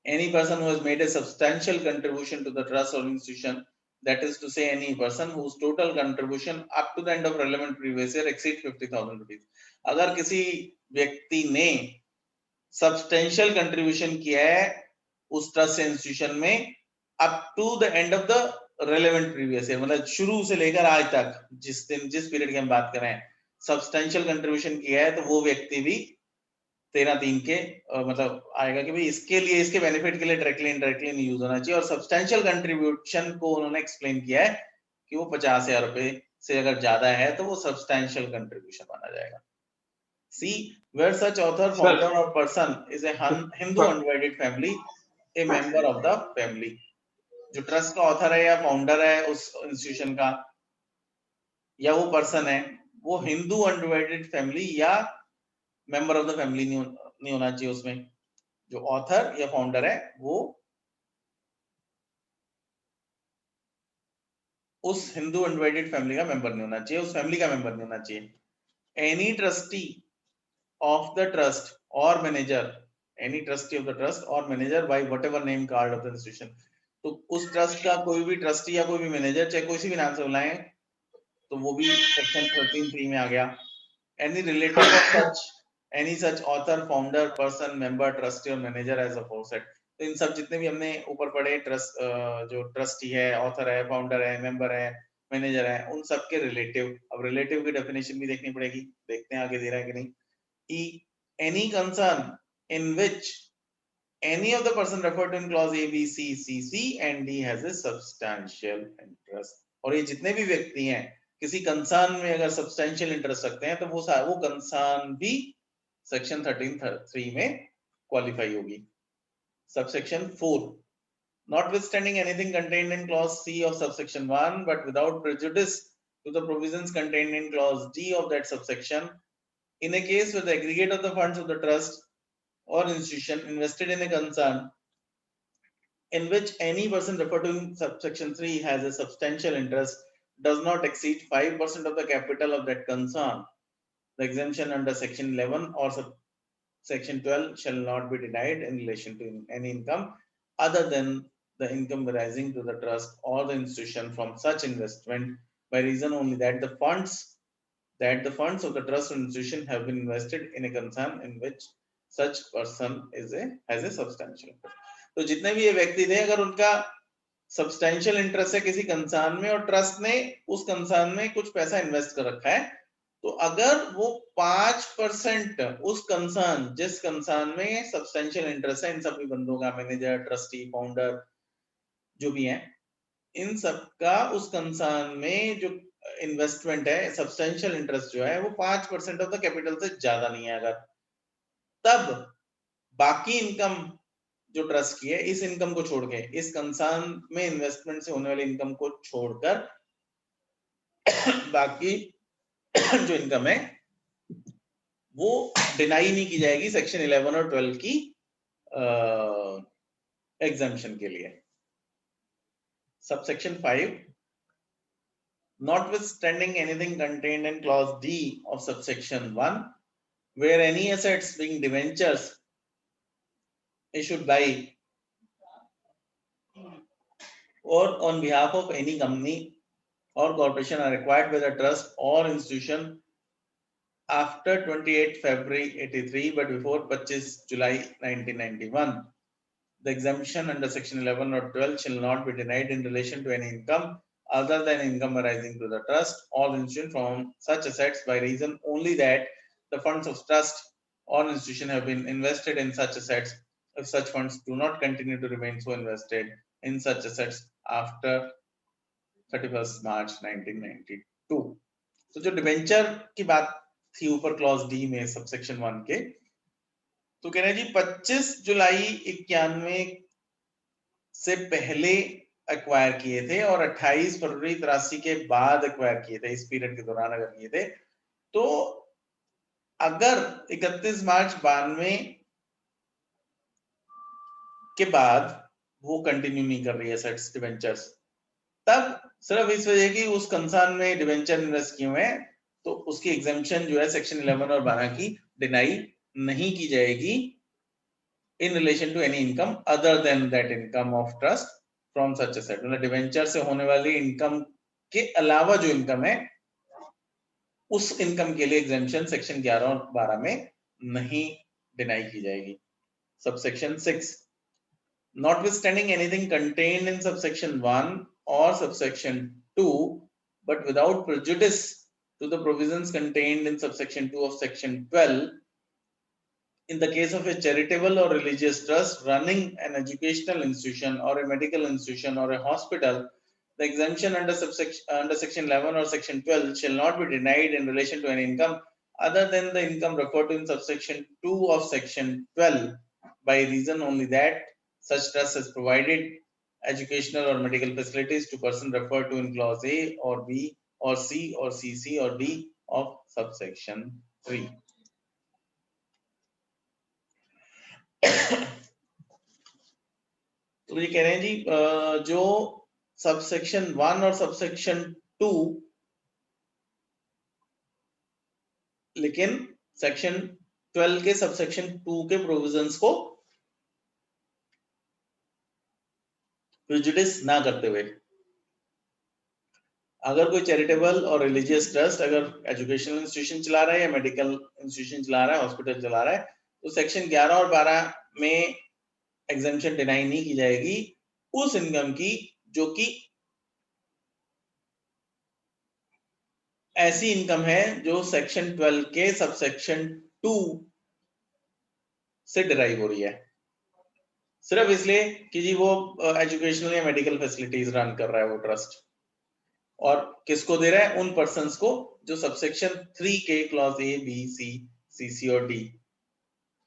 A: any person who has made a substantial contribution to the trust or institution, that is to say any person whose total contribution up to the end of relevant previous year exceeds 50,000 rupees। अगर किसी व्यक्ति ने substantial contribution किया है उस trust institution में up to the end of the relevant previous year, मतलब शुरू से लेकर आज तक जिस पीरियड की हम बात कर रहे हैं सब्सटेंशियल कंट्रीब्यूशन किया है, तो वो व्यक्ति भी 13(3) के मतलब आएगा कि भाई इसके लिए इसके बेनिफिट के लिए डायरेक्टली इनडायरेक्टली नहीं यूज होना चाहिए। और सब्सटेंशियल कंट्रीब्यूशन को उन्होंने एक्सप्लेन किया है कि वो 50,000 रुपए से अगर ज्यादा है तो वो सब्सटेंशियल कंट्रीब्यूशन माना जाएगा। C, where such author, founder or person is a Hindu undivided family, a member of the family, जो ट्रस्ट का ऑथर है या फाउंडर है उस इंस्टीट्यूशन का या वो पर्सन है वो हिंदू अनडिवाइडेड फैमिली या मेंबर ऑफ द फैमिली नहीं होना चाहिए, उसमें जो ऑथर या फाउंडर है वो उस हिंदू अनडिवाइडेड फैमिली का मेंबर नहीं होना चाहिए, उस फैमिली का मेंबर नहीं होना चाहिए। Any trustee of the trust or manager any trustee of the trust or manager by whatever name called of the institution. तो उस ट्रस्ट का कोई भी ट्रस्टी या कोई भी मैनेजर चाहे कोई सी भी नाम से बुलाएं तो वो भी सेक्शन 13(3) में आ गया। Any relative of such any such author founder person member trustee और मैनेजर एज अफोरसेड। तो इन सब जितने भी हमने ऊपर पढ़े ट्रस्ट जो ट्रस्टी है, ऑथर है, फाउंडर है, मेंबर है, मैनेजर है, उन सब के रिलेटिव। अब रिलेटिव की डेफिनेशन भी देखनी पड़ेगी, देखते हैं आगे दे रहा है कि नहीं। Any concern in which any of the person referred to in clause A, B, C, C, C and D has a substantial interest। और ये जितने भी व्यक्ति हैं किसी कंसर्न में अगर सब्सटैंशियल इंटरेस्ट रखते हैं तो वो कंसर्न भी सेक्शन 13(3) में क्वालिफाई होगी। Subsection 4 notwithstanding anything contained in clause C of subsection 1 but without prejudice to the provisions contained in clause D of that subsection, in a case where the aggregate of the funds of the trust or institution invested in a concern in which any person referred to in subsection 3 has a substantial interest does not exceed 5% of the capital of that concern, the exemption under section 11 or section 12 shall not be denied in relation to any income other than the income arising to the trust or the institution from such investment by reason only that the funds of the trust or institution have been invested in a concern in which such person has a substantial interest। तो जितने भी ये व्यक्ति थे अगर उनका substantial interest है किसी कंसर्न में और ट्रस्ट ने उस कंसर्न में कुछ पैसा इन्वेस्ट कर रखा है, तो अगर वो 5% उस कंसर्न जिस कंसर्न में सब्सटैंशियल इंटरेस्ट है इन सभी बंदों का, मैनेजर, ट्रस्टी, फाउंडर जो भी है, इन सबका उस कंसर्न में जो इन्वेस्टमेंट है, सब्सटैंशियल इंटरेस्ट जो है वो 5% ऑफ द कैपिटल से ज्यादा नहीं है, अगर तब बाकी इनकम जो ट्रस्ट की है इस इनकम को छोड़ के, इस कंसर्न में इन्वेस्टमेंट से होने वाली इनकम को छोड़कर बाकी जो इनकम है वो डिनाई नहीं की जाएगी सेक्शन 11 और 12 की एग्जम्पशन के लिए। Subsection 5 notwithstanding anything contained in clause D of subsection 1 where any assets being debentures issued by or on behalf of any company or corporation are required by the trust or institution after 28 February 83 but before 25 July 1991, the exemption under section 11 or 12 shall not be denied in relation to any income other than income arising to the trust or institution from such assets by reason only that the funds of trust or institution have been invested in such assets if such funds do not continue to remain so invested in such assets after 31st March 1992। तो जो debenture की बात थी ऊपर clause D में subsection 1 के, तो कह रहे हैं जी 25 जुलाई 91 से पहले एक्वायर किए थे और 28 फरवरी 83 के बाद एक्वायर किए थे, इस पीरियड के दौरान अगर किए थे, तो अगर 31 मार्च 92 के बाद वो कंटिन्यू नहीं कर रही है एसेट्स डिबेंचर्स, तब सिर्फ इस वजह की उस कंसर्न में डिबेंचर इन्वेस्ट किए हुए हैं तो उसकी एग्जेम्पशन जो है सेक्शन 11 और 12 की डिनाई नहीं की जाएगी in relation to any income other than that income of trust from such asset. मतलब डिबेंचर से होने वाली इनकम के अलावा जो इनकम है उस इनकम के लिए एग्जेम्पशन सेक्शन 11 और 12 में नहीं डिनाई की जाएगी। Subsection 6 notwithstanding anything contained in subsection 1 or subsection 2 but without prejudice to the provisions contained in subsection 2 of section 12, in the case of a charitable or religious trust running an educational institution or a medical institution or a hospital, the exemption under section 11 or section 12 shall not be denied in relation to an income other than the income referred to in subsection 2 of section 12 by reason only that such trust has provided educational or medical facilities to person referred to in clause A or B or C or CC or D of subsection 3। तो ये कह रहे हैं जी जो subsection 1 और subsection 2 लेकिन section 12 के subsection 2 के प्रोविजंस को प्रेजुडिस ना करते हुए, अगर कोई चैरिटेबल और रिलीजियस ट्रस्ट अगर एजुकेशनल इंस्टीट्यूशन चला रहा है या मेडिकल इंस्टीट्यूशन चला रहा है, हॉस्पिटल चला रहा है, तो सेक्शन 11 और 12 में एग्जेम्पशन डिनाई नहीं की जाएगी उस इनकम की जो कि ऐसी इनकम है जो सेक्शन 12 के सबसेक्शन 2 से डिराइव हो रही है, सिर्फ इसलिए कि जी वो एजुकेशनल या मेडिकल फैसिलिटीज रन कर रहा है वो ट्रस्ट, और किसको दे रहा है? उन पर्संस को जो सबसेक्शन 3 के क्लॉज ए बी सी सी सी और डी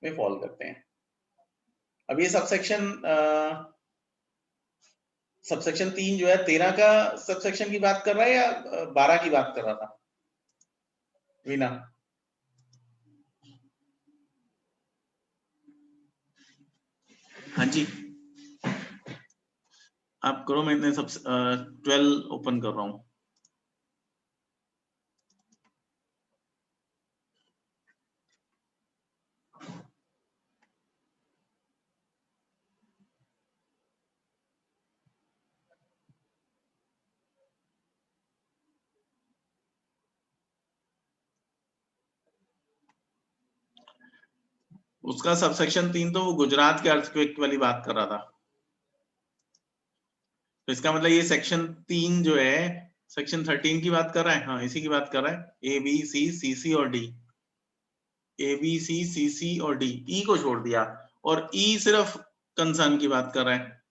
A: में फॉल करते हैं। अब ये सबसेक्शन 3 जो है 13 का सबसेक्शन की बात कर रहा है या 12 की बात कर रहा था वीना? हाँ जी, आप करो, मैं इतने सब 12 ओपन कर रहा हूं। उसका सबसेक्शन 3 तो वो गुजरात के अर्थक्वेक वाली बात कर रहा था, तो इसका मतलब ये सेक्शन 3 जो है सेक्शन 13 की बात कर रहा है। हाँ, इसी की बात कर रहा है, ए बी सी सी सी और डी, ए बी सी सी सी और डी, ई को छोड़ दिया, और ई सिर्फ कंसर्न की बात कर रहा है।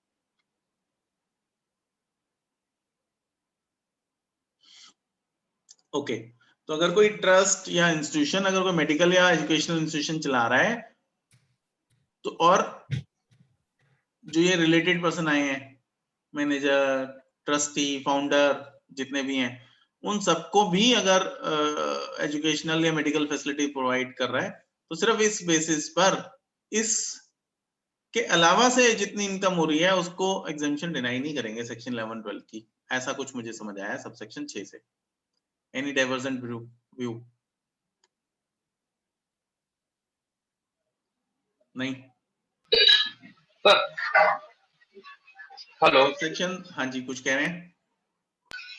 A: ओके, तो अगर कोई ट्रस्ट या इंस्टीट्यूशन अगर कोई मेडिकल या एजुकेशनल इंस्टीट्यूशन चला रहा है, तो और जो ये रिलेटेड पर्सन आए हैं, मैनेजर, ट्रस्टी, फाउंडर, जितने भी हैं, उन सबको भी अगर एजुकेशनल या मेडिकल फैसिलिटी प्रोवाइड कर रहा है, तो सिर्फ इस बेसिस पर इस के अलावा से जितनी इनकम हो रही है उसको एग्जेम्पशन डिनाई नहीं करेंगे सेक्शन 11-12 की। ऐसा कुछ मुझे समझ आया सब सेक्शन 6 से। Any divergent view? नहीं
D: सर हेलो
A: सेक्शन, हाँ जी कुछ कह रहे हैं?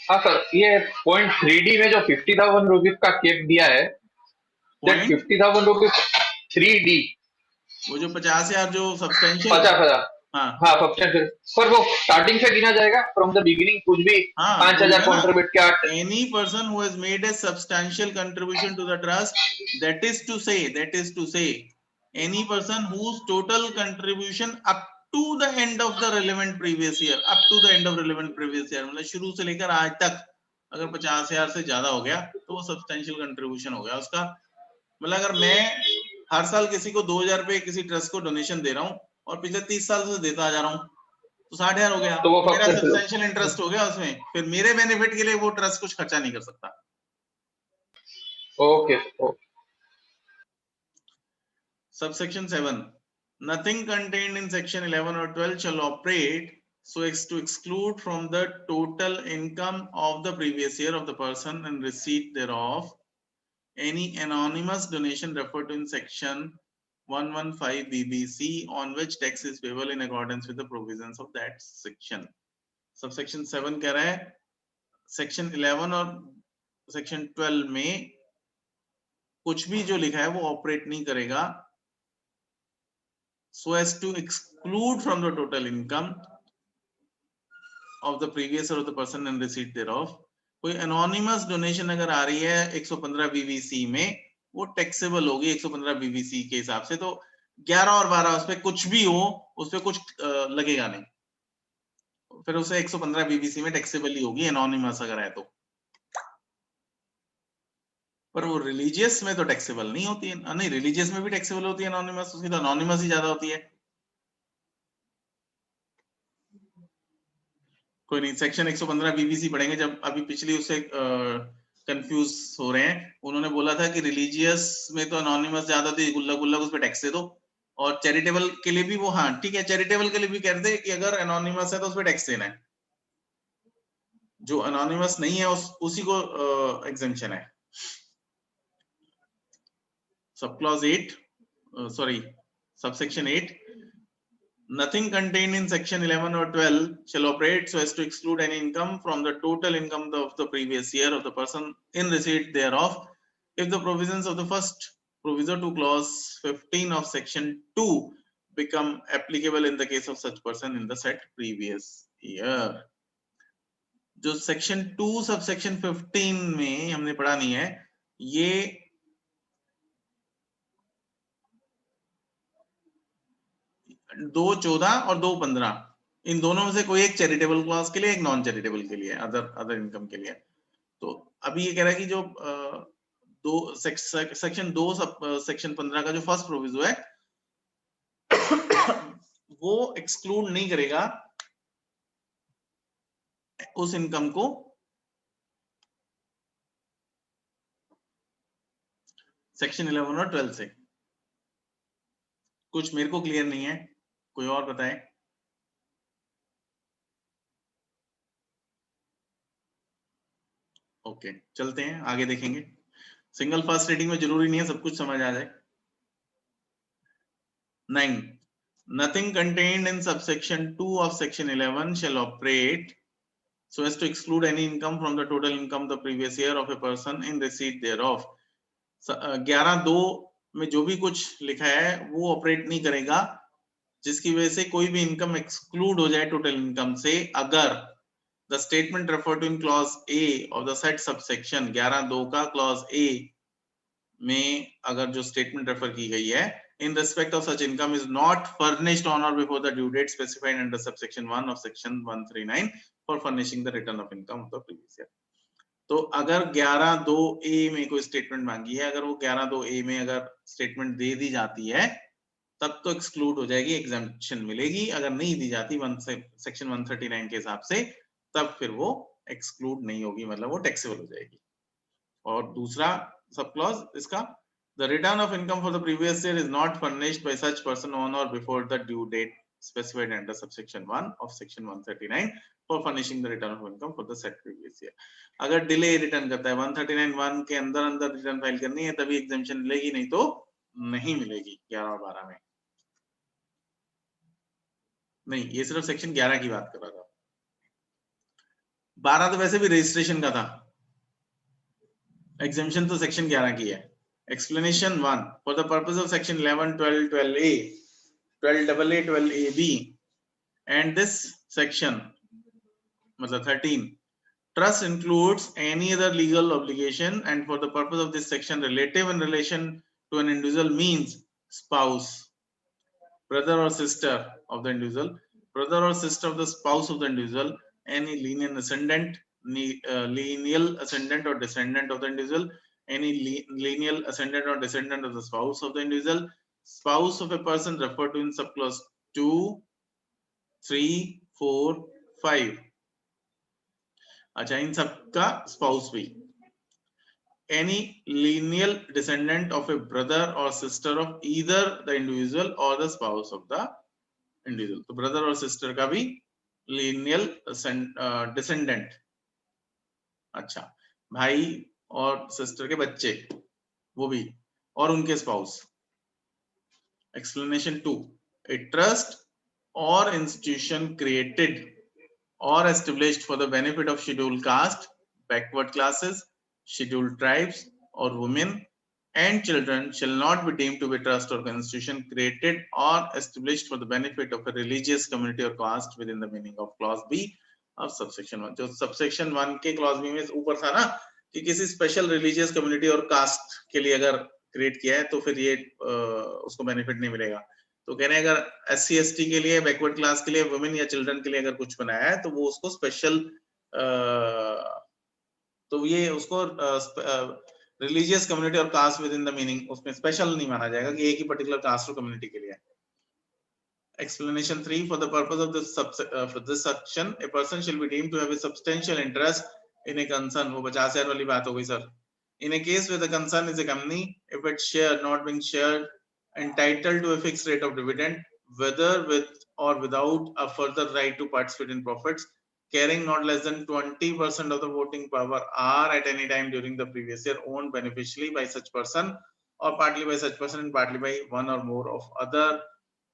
D: हाँ सर, ये पॉइंट 3D में जो 50,000 रुपीज का केप दिया है, दैट 50,000 रुपीज 3D,
A: वो जो 50,000 जो सब्सटेंशियल
D: 50,000,
A: हाँ
D: हाँ सब्सटेंशियल, पर वो स्टार्टिंग से गिना जाएगा फ्रॉम द बिगिनिंग, कुछ भी 5,000 कंट्रीब्यूट किया।
A: Any person who has made a substantial contribution to the trust, that is to say any person whose total contribution up to the end of the relevant previous year, up to the end of relevant previous year, मतलब शुरू से लेकर आज तक अगर 50,000 से ज्यादा हो गया तो वो सब्सटेंशियल कंट्रीब्यूशन हो गया उसका। मतलब अगर मैं हर साल किसी को 2,000 रुपए किसी ट्रस्ट को डोनेशन दे रहा हूँ और पिछले 30 साल से देता जा रहा हूँ, तो 60,000 हो गया,
D: तो वो
A: मेरा सब्सटेंशियल इंटरेस्ट हो गया उसमें, फिर मेरे बेनिफिट के लिए वो ट्रस्ट कुछ खर्चा नहीं कर सकता।
D: Okay okay.
A: Subsection 7, nothing contained in section 11 or 12 shall operate so as to exclude from the total income of the previous year of the person and receipt thereof any anonymous donation referred to in section 115 BBC on which tax is payable in accordance with the provisions of that section. Subsection 7 कह रहा है section 11 और section 12 में कुछ भी जो लिखा है वो ऑपरेट नहीं करेगा so as to exclude from the total income of the previous year of the person and receipt thereof। कोई anonymous donation अगर आ रही है 115 BBC में, वो टैक्सेबल होगी 115 BBC के हिसाब से, तो 11 और 12 उस पर कुछ भी हो उस पर कुछ लगेगा नहीं, फिर उसे 115 BBC में टैक्सेबल ही होगी एनोनिमस अगर है तो। पर वो रिलीजियस में तो टैक्सेबल नहीं होती है, नहीं रिलीजियस में भी टैक्सेबल होती है एनोनिमस, उसकी तो एनोनिमस ही ज्यादा होती है। कोई नहीं, सेक्शन 115 BBC पढ़ेंगे जब, अभी पिछली उससे कंफ्यूज हो रहे हैं। उन्होंने बोला था कि रिलीजियस में तो एनोनिमस ज्यादा थी, गुल्लक गुल्लक उस पर टैक्स दे दो, और चैरिटेबल के लिए भी वो, हाँ ठीक है, चैरिटेबल के लिए भी कहते हैं कि अगर एनोनिमस है तो उस पर टैक्स देना है, जो एनोनिमस नहीं है उसी को एग्जेम्पशन है। Sub clause 8 subsection 8. Nothing contained in section 11 or 12 shall operate so as to exclude any income from the total income of the previous year of the person in receipt thereof, if the provisions of the first proviso to clause 15 of section 2 become applicable in the case of such person in the said previous year. जो section 2 subsection 15 में हमने पढ़ा नहीं है, ये दो 14 और 2.15 इन दोनों में से कोई एक चैरिटेबल क्लॉज के लिए, एक नॉन चैरिटेबल के लिए, अदर इनकम के लिए। तो अभी ये कह रहा है कि जो दो सेक्शन 2 सेक्शन 15 का जो फर्स्ट प्रोविजो है वो एक्सक्लूड नहीं करेगा उस इनकम को सेक्शन 11 और 12 से। कुछ मेरे को क्लियर नहीं है, कोई और बताए। ओके, चलते हैं आगे देखेंगे। सिंगल फर्स्ट रीडिंग में जरूरी नहीं है सब कुछ समझ आ जाए। 9. Nothing contained in subsection 2 of section 11 shall operate so as to exclude any income from the total income the previous year of a person in receipt thereof. 11.2 में जो भी कुछ लिखा है वो ऑपरेट नहीं करेगा जिसकी वजह से कोई भी इनकम एक्सक्लूड हो जाए टोटल इनकम से, अगर the statement refer to in clause A of the set subsection 11.2 का क्लॉज ए में अगर जो स्टेटमेंट रेफर की गई है in respect of such income is not furnished on or before the due date specified under subsection 1 of section 139 for furnishing the return of income of the previous year. तो अगर 11.2a में कोई statement मांगी है, अगर वो 11.2a में अगर स्टेटमेंट दे दी जाती है तब तो एक्सक्लूड हो जाएगी, एग्जेम्पशन मिलेगी। अगर नहीं दी जाती सेक्शन 139 के हिसाब से तब फिर वो एक्सक्लूड नहीं होगी, मतलब वो टैक्सेबल हो जाएगी। और दूसरा सब क्लॉज इसका, the return of income for the previous year is not furnished by such person on or before the due date specified under subsection 1 of section 139 for furnishing the return of income for the said previous year. अगर delay return करता है 139(1) के अंदर return file करनी है तभी exemption मिलेगी, नहीं तो नहीं मिलेगी 11 और 12 में। नहीं, ये सिर्फ सेक्शन 11 की बात कर रहा था, 12 तो वैसे भी रजिस्ट्रेशन का था, एग्जेम्पशन तो सेक्शन 11 की है। Explanation 1. For the purpose of section 11, 12, 12a, 12AA, 12ab and this section मतलब 13, trust includes any other legal obligation, and for the purpose of this section relative in relation to an individual means spouse, brother or sister of the individual, brother or sister of the spouse of the individual, any lineal ascendant, lineal ascendant or descendant of the individual, any lineal ascendant or descendant of the spouse of the individual, spouse of a person referred to in subclause 2, 3, 4, 5. अच्छा, इन सबका spouse भी। Any lineal descendant of a brother or sister of either the individual or the spouse of the individual. तो brother और sister का भी lineal descendant। अच्छा, भाई और सिस्टर के बच्चे वो भी, और उनके spouse. Explanation 2. A trust or institution created or established for the benefit of scheduled caste, backward classes, scheduled tribes or women and children shall not be deemed to be trust or institution created or established for the benefit of a religious community or caste within the meaning of clause B of subsection 1. जो subsection 1 के clause B में ऊपर था ना कि किसी special religious community or cast के लिए अगर क्रिएट किया है तो फिर ये उसको बेनिफिट नहीं मिलेगा। तो कह रहे हैं अगर SC ST के लिए, बैकवर्ड क्लास के लिए, वुमेन या चिल्ड्रन के लिए अगर कुछ बनाया है तो वो उसको स्पेशल, तो ये उसको religious community or caste within the meaning उसमें स्पेशल नहीं माना जाएगा कि एक ही पर्टिकुलर कास्ट और कम्युनिटी के लिए। Explanation 3. For the purpose of this section, a person shall be deemed to have a substantial interest in a concern, वो 50,000 वाली बात हो गई sir. In a case where the concern is a company, if its share not being shared, entitled to a fixed rate of dividend, whether with or without a further right to participate in profits, carrying not less than 20% of the voting power, are at any time during the previous year owned beneficially by such person or partly by such person and partly by one or more of other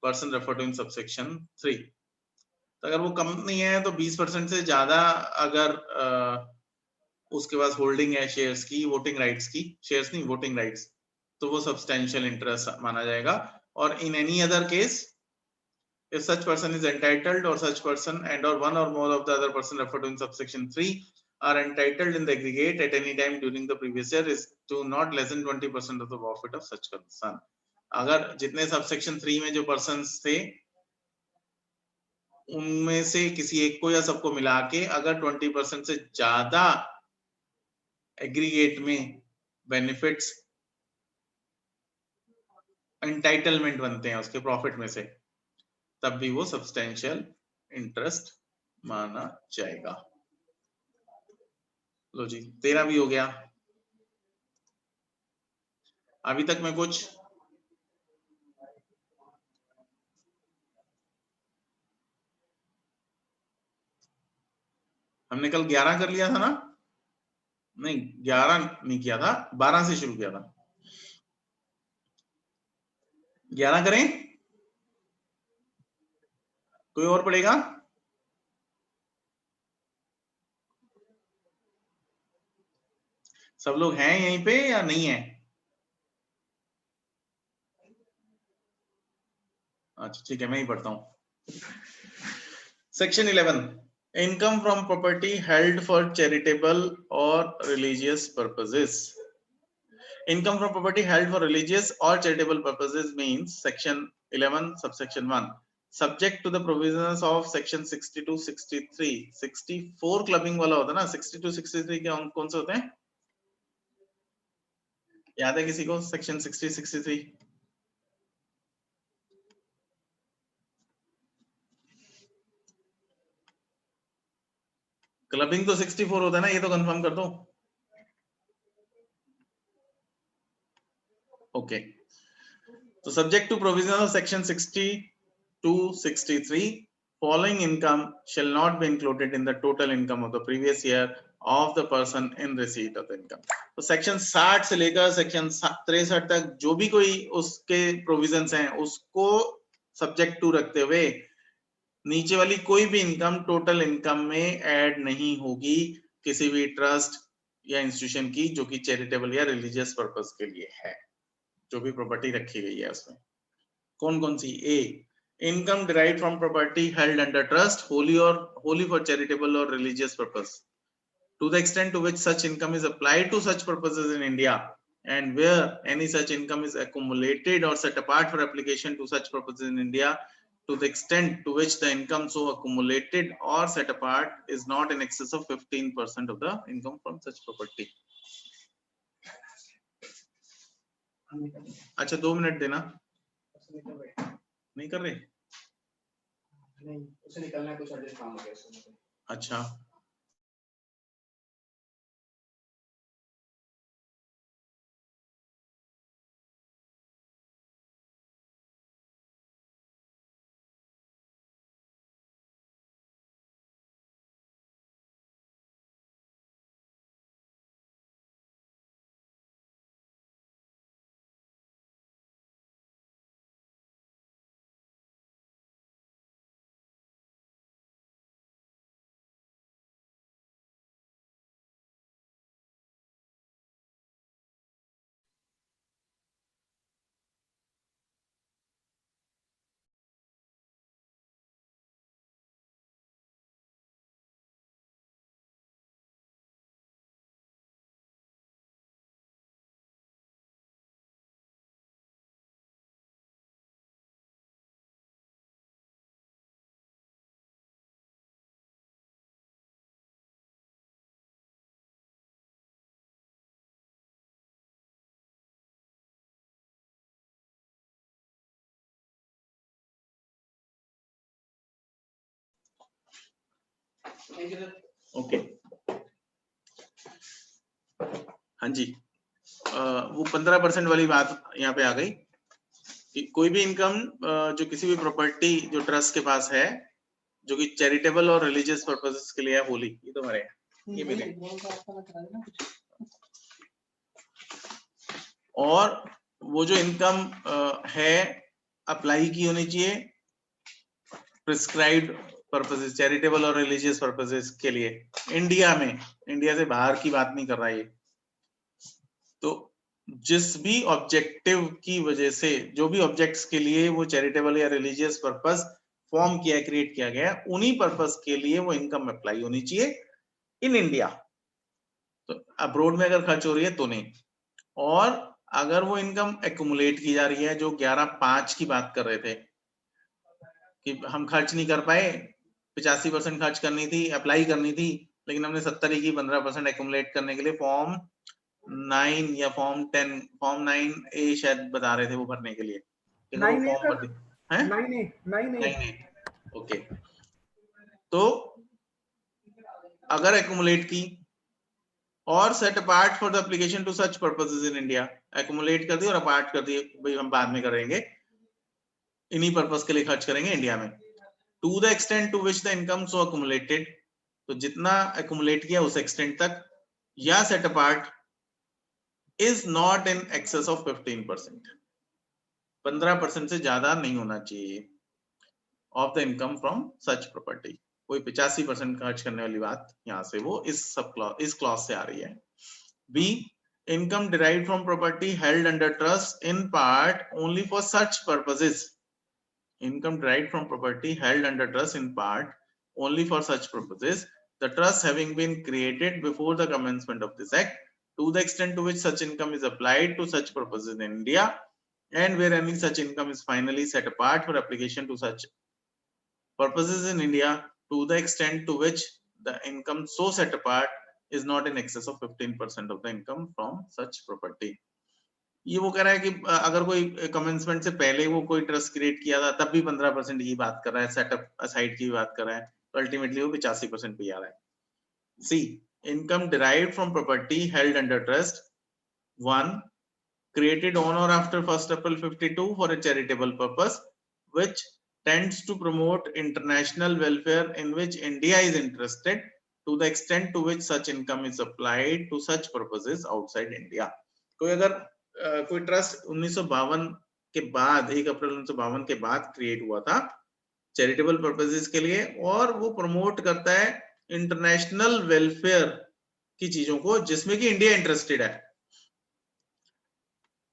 A: person referred to in subsection 3. तो अगर वो company है तो 20% से ज्यादा अगर उसके पास holding है शेयर्स की, वोटिंग राइट्स की, शेयर्स नहीं वोटिंग राइट्स, तो वो सब्सटेंशियल इंटरेस्ट माना जाएगा. और in any other case if such person is entitled or such person and or one or more of the other person referred to in subsection 3 are entitled in the aggregate at any time during the previous year is to not less than 20% of the profit of such person. अगर जितने subsection 3 में जो persons थे उनमें से किसी एक को या सबको मिला के अगर 20% से ज्यादा एग्रीगेट में बेनिफिट्स एंटाइटलमेंट बनते हैं उसके प्रॉफिट में से, तब भी वो सब्सटेंशियल इंटरेस्ट माना जाएगा. लो जी 13 भी हो गया. अभी तक में कुछ हमने कल 11 कर लिया था ना? नहीं 11 नहीं किया था, 12 से शुरू किया था. 11 करें? कोई और पढ़ेगा? सब लोग हैं यहीं पे या नहीं है? अच्छा ठीक है, मैं ही पढ़ता हूं. Section 11 income from property held for charitable or religious purposes. Income from property held for religious or charitable purposes means section 11 subsection 1 subject to the provisions of section 62 63 64 clubbing वाला होता है ना. 62 63 के कौन से होते हैं याद है किसी को? सेक्शन 60 63 क्लबिंग तो 64 होता है ना, ये तो कंफर्म कर दो. ओके तो subject to provisions of section 62 63 following income shall not be included in the total income of the previous year of the person in receipt of the income. तो सेक्शन 60 से लेकर सेक्शन 63 तक जो भी कोई उसके प्रोविजंस हैं उसको सब्जेक्ट टू रखते हुए नीचे वाली कोई भी इनकम टोटल इनकम में ऐड नहीं होगी किसी भी ट्रस्ट या इंस्टीट्यूशन की जो कि चैरिटेबल या रिलीजियस पर्पस के लिए है. जो भी प्रॉपर्टी रखी गई है उसमें कौन कौन सी? A income derived from property held under trust wholly for charitable or religious purpose to the extent to which such income is applied to such purposes in India and where any such income is accumulated or set apart for application to such purposes in India to the extent to which the income so accumulated or set apart is not in excess of 15% of the income from such property. अच्छा 2 minute देना. नहीं कर रहे?
E: नहीं उसे निकलना है, कुछ अर्जेंट काम हो गया उसमें.
A: अच्छा ओके हाँ जी. वो 15% वाली बात यहाँ पे आ गई कि कोई भी इनकम जो किसी भी प्रॉपर्टी जो ट्रस्ट के पास है जो कि चैरिटेबल और रिलीजियस पर्पसेस के लिए है होली, ये तो हमारे ये मिले, और वो जो इनकम है अप्लाई की होनी चाहिए prescribed purposes, charitable or religious purposes के लिए इंडिया में, इंडिया से बाहर की बात नहीं कर रहा ये। तो जिस भी ऑब्जेक्टिव की वजह से, जो भी ऑब्जेक्ट्स के लिए वो चैरिटेबल या रिलीजियस पर्पस फॉर्म किया, क्रिएट किया गया, उन्हीं पर्पस के लिए वो इनकम अप्लाई होनी चाहिए इन इंडिया। तो अब्रोड में अगर खर्च हो रही है तो नहीं। और अगर वो इनकम एक्युमुलेट की जा रही है, जो 11/5 की बात कर रहे थे कि हम खर्च नहीं कर पाए, 85% खर्च करनी थी, अप्लाई करनी थी, लेकिन हमने 70 की 15% एक्युमुलेट करने के लिए फॉर्म 9 या फॉर्म 10, फॉर्म 9A शायद बता रहे थे वो भरने के लिए, कि अगर वो
B: 9A
A: फॉर्म भर हैं
B: 9A
A: ओके। तो अगर एक्युमुलेट की और set apart for the application to such purposes in India, accumulate कर दी और अपार्ट कर दी, भाई हम बाद में करेंगे, इन्हीं पर्पस के लिए खर्च करेंगे इंडिया में। To the extent to which the income so accumulated, तो जितना एक्युमुलेट किया उस एक्सटेंट तक, या set apart is not in excess of 15%, 15% से ज्यादा नहीं होना चाहिए of the income from such property. कोई 85% खर्च करने वाली बात यहाँ से वो इस क्लॉज से आ रही है। B, income derived from property held under trust in part only for such purposes. Income derived from property held under trust in part only for such purposes, the trust having been created before the commencement of this act, to the extent to which such income is applied to such purposes in India, and where any such income is finally set apart for application to such purposes in India, to the extent to which the income so set apart is not in excess of 15% of the income from such property. ये वो कह रहा है कि अगर कोई commencement से पहले वो कोई ट्रस्ट क्रिएट किया था तब भी 15% की बात कर रहा है, सेटअप असाइड की बात कर रहा है, तो अल्टीमेटली वो 85% पे आ रहा है। सी, income derived from property held under trust, 1, created on or after 1st April 52 for a charitable purpose which tends to promote international welfare in which India is interested, to the extent to which such income is applied to such purposes outside India. कोई अगर कोई trust 1952 के बाद, 1 अप्रैल 1952 के बाद create हुआ था charitable purposes के लिए, और वो प्रमोट करता है इंटरनेशनल वेलफेयर की चीजों को जिसमें कि इंडिया इंटरेस्टेड है,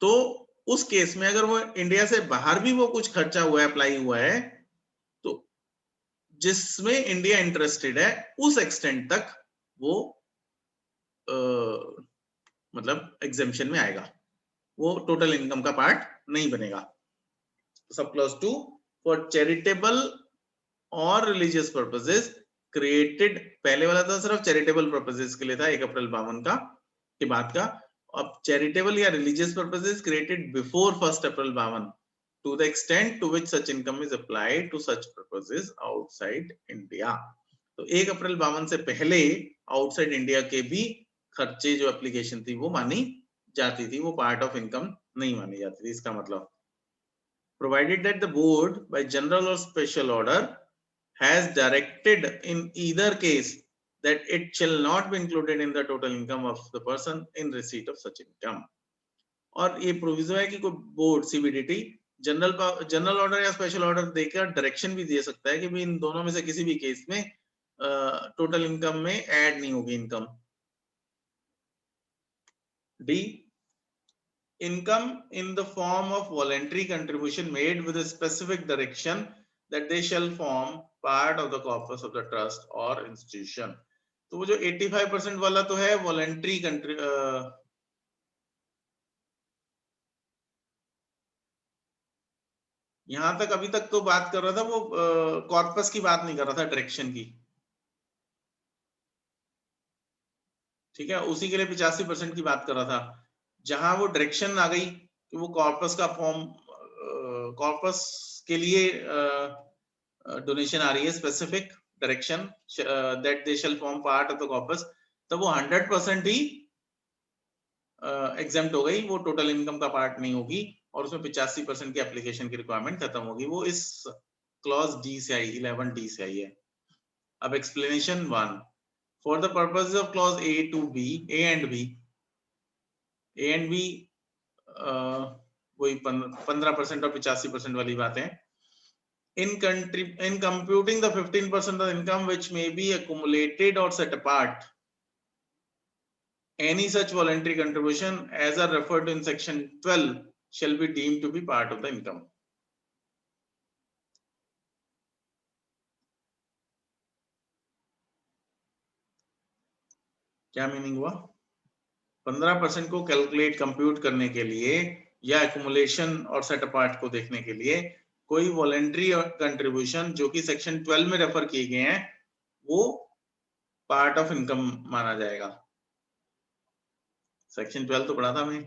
A: तो उस केस में अगर वो इंडिया से बाहर भी वो कुछ खर्चा हुआ है, अप्लाई हुआ है, तो जिसमें इंडिया इंटरेस्टेड है उस एक्सटेंट तक वो मतलब एग्जेम्पशन में आएगा, वो टोटल इनकम का पार्ट नहीं बनेगा। सब clause 2, for charitable or religious purposes created, पहले वाला था सिर्फ चैरिटेबल पर्पसेस के लिए था 1 अप्रैल 52 का के बाद का, अब चैरिटेबल या religious purposes created before 1 April 52, to the extent to which such income is applied to such purposes outside India. तो 1 अप्रैल 52 से पहले आउटसाइड इंडिया के भी खर्चे जो एप्लीकेशन थी वो मानी जाती थी, वो पार्ट ऑफ इनकम नहीं मानी जाती थी। इसका मतलब provided that the board by general or special order has directed in either case that it shall not be included in the total income of the person in receipt of such income. और ये proviso है कि कोई board CBDT general order या special order देकर direction भी दे सकता है कि भी इन दोनों में से किसी भी केस में टोटल इनकम में ऐड नहीं होगी income. D, income in the form of voluntary contribution made with a specific direction that they shall form part of the corpus of the trust or institution. तो वो जो 85% वाला तो है वॉलंटरी यहां तक अभी तक तो बात कर रहा था वो कॉर्पस की बात नहीं कर रहा था, डायरेक्शन की, ठीक है, उसी के लिए 85% की बात कर रहा था। जहां वो डायरेक्शन आ गई कि वो कॉर्पस का फॉर्म, कॉर्पस के लिए डोनेशन आ रही है, specific direction that they shall form part of the corpus, तब वो 100% ही एग्जेम्प्ट हो गई, वो टोटल इनकम का पार्ट नहीं होगी और उसमें 85% की एप्लीकेशन की रिक्वायरमेंट खत्म होगी। वो इस क्लॉज डी से आई, 11D से आई है। अब explanation 1, for the purposes of clause A and B, A and B वही 15% और 85% वाली बातें। In computing the 15% of income which may be accumulated or set apart, any such voluntary contribution as are referred to in section 12 shall be deemed to be part of the income. क्या meaning हुआ? 15% को calculate compute करने के लिए या accumulation और set apart को देखने के लिए कोई वॉलंटरी कंट्रीब्यूशन जो कि सेक्शन 12 में रेफर किए गए हैं वो पार्ट ऑफ इनकम माना जाएगा। सेक्शन 12 तो पढ़ा था मैं।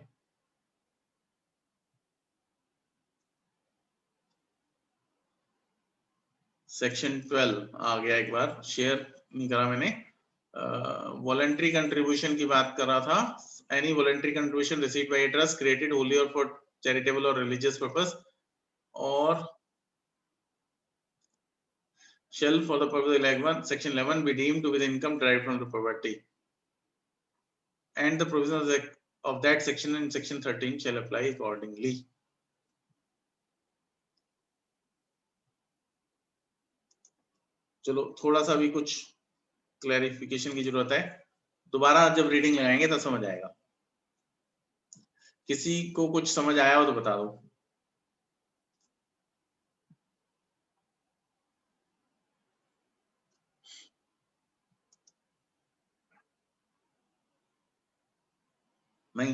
A: सेक्शन 12 आ गया, एक बार शेयर नहीं करा मैंने। वॉलंटरी कंट्रीब्यूशन की बात कर रहा था। Any voluntary contribution received by a trust created Holi और for charitable or religious purpose और shall for the purpose of 11 section 11 be deemed to be the income derived from the property, and the provisions of that section in section 13 shall apply accordingly. चलो थोड़ा सा भी कुछ clarification की जरूरत है, दोबारा जब रीडिंग लगाएंगे तब समझ आएगा। किसी को कुछ समझ आया हो तो बता दो। नहीं,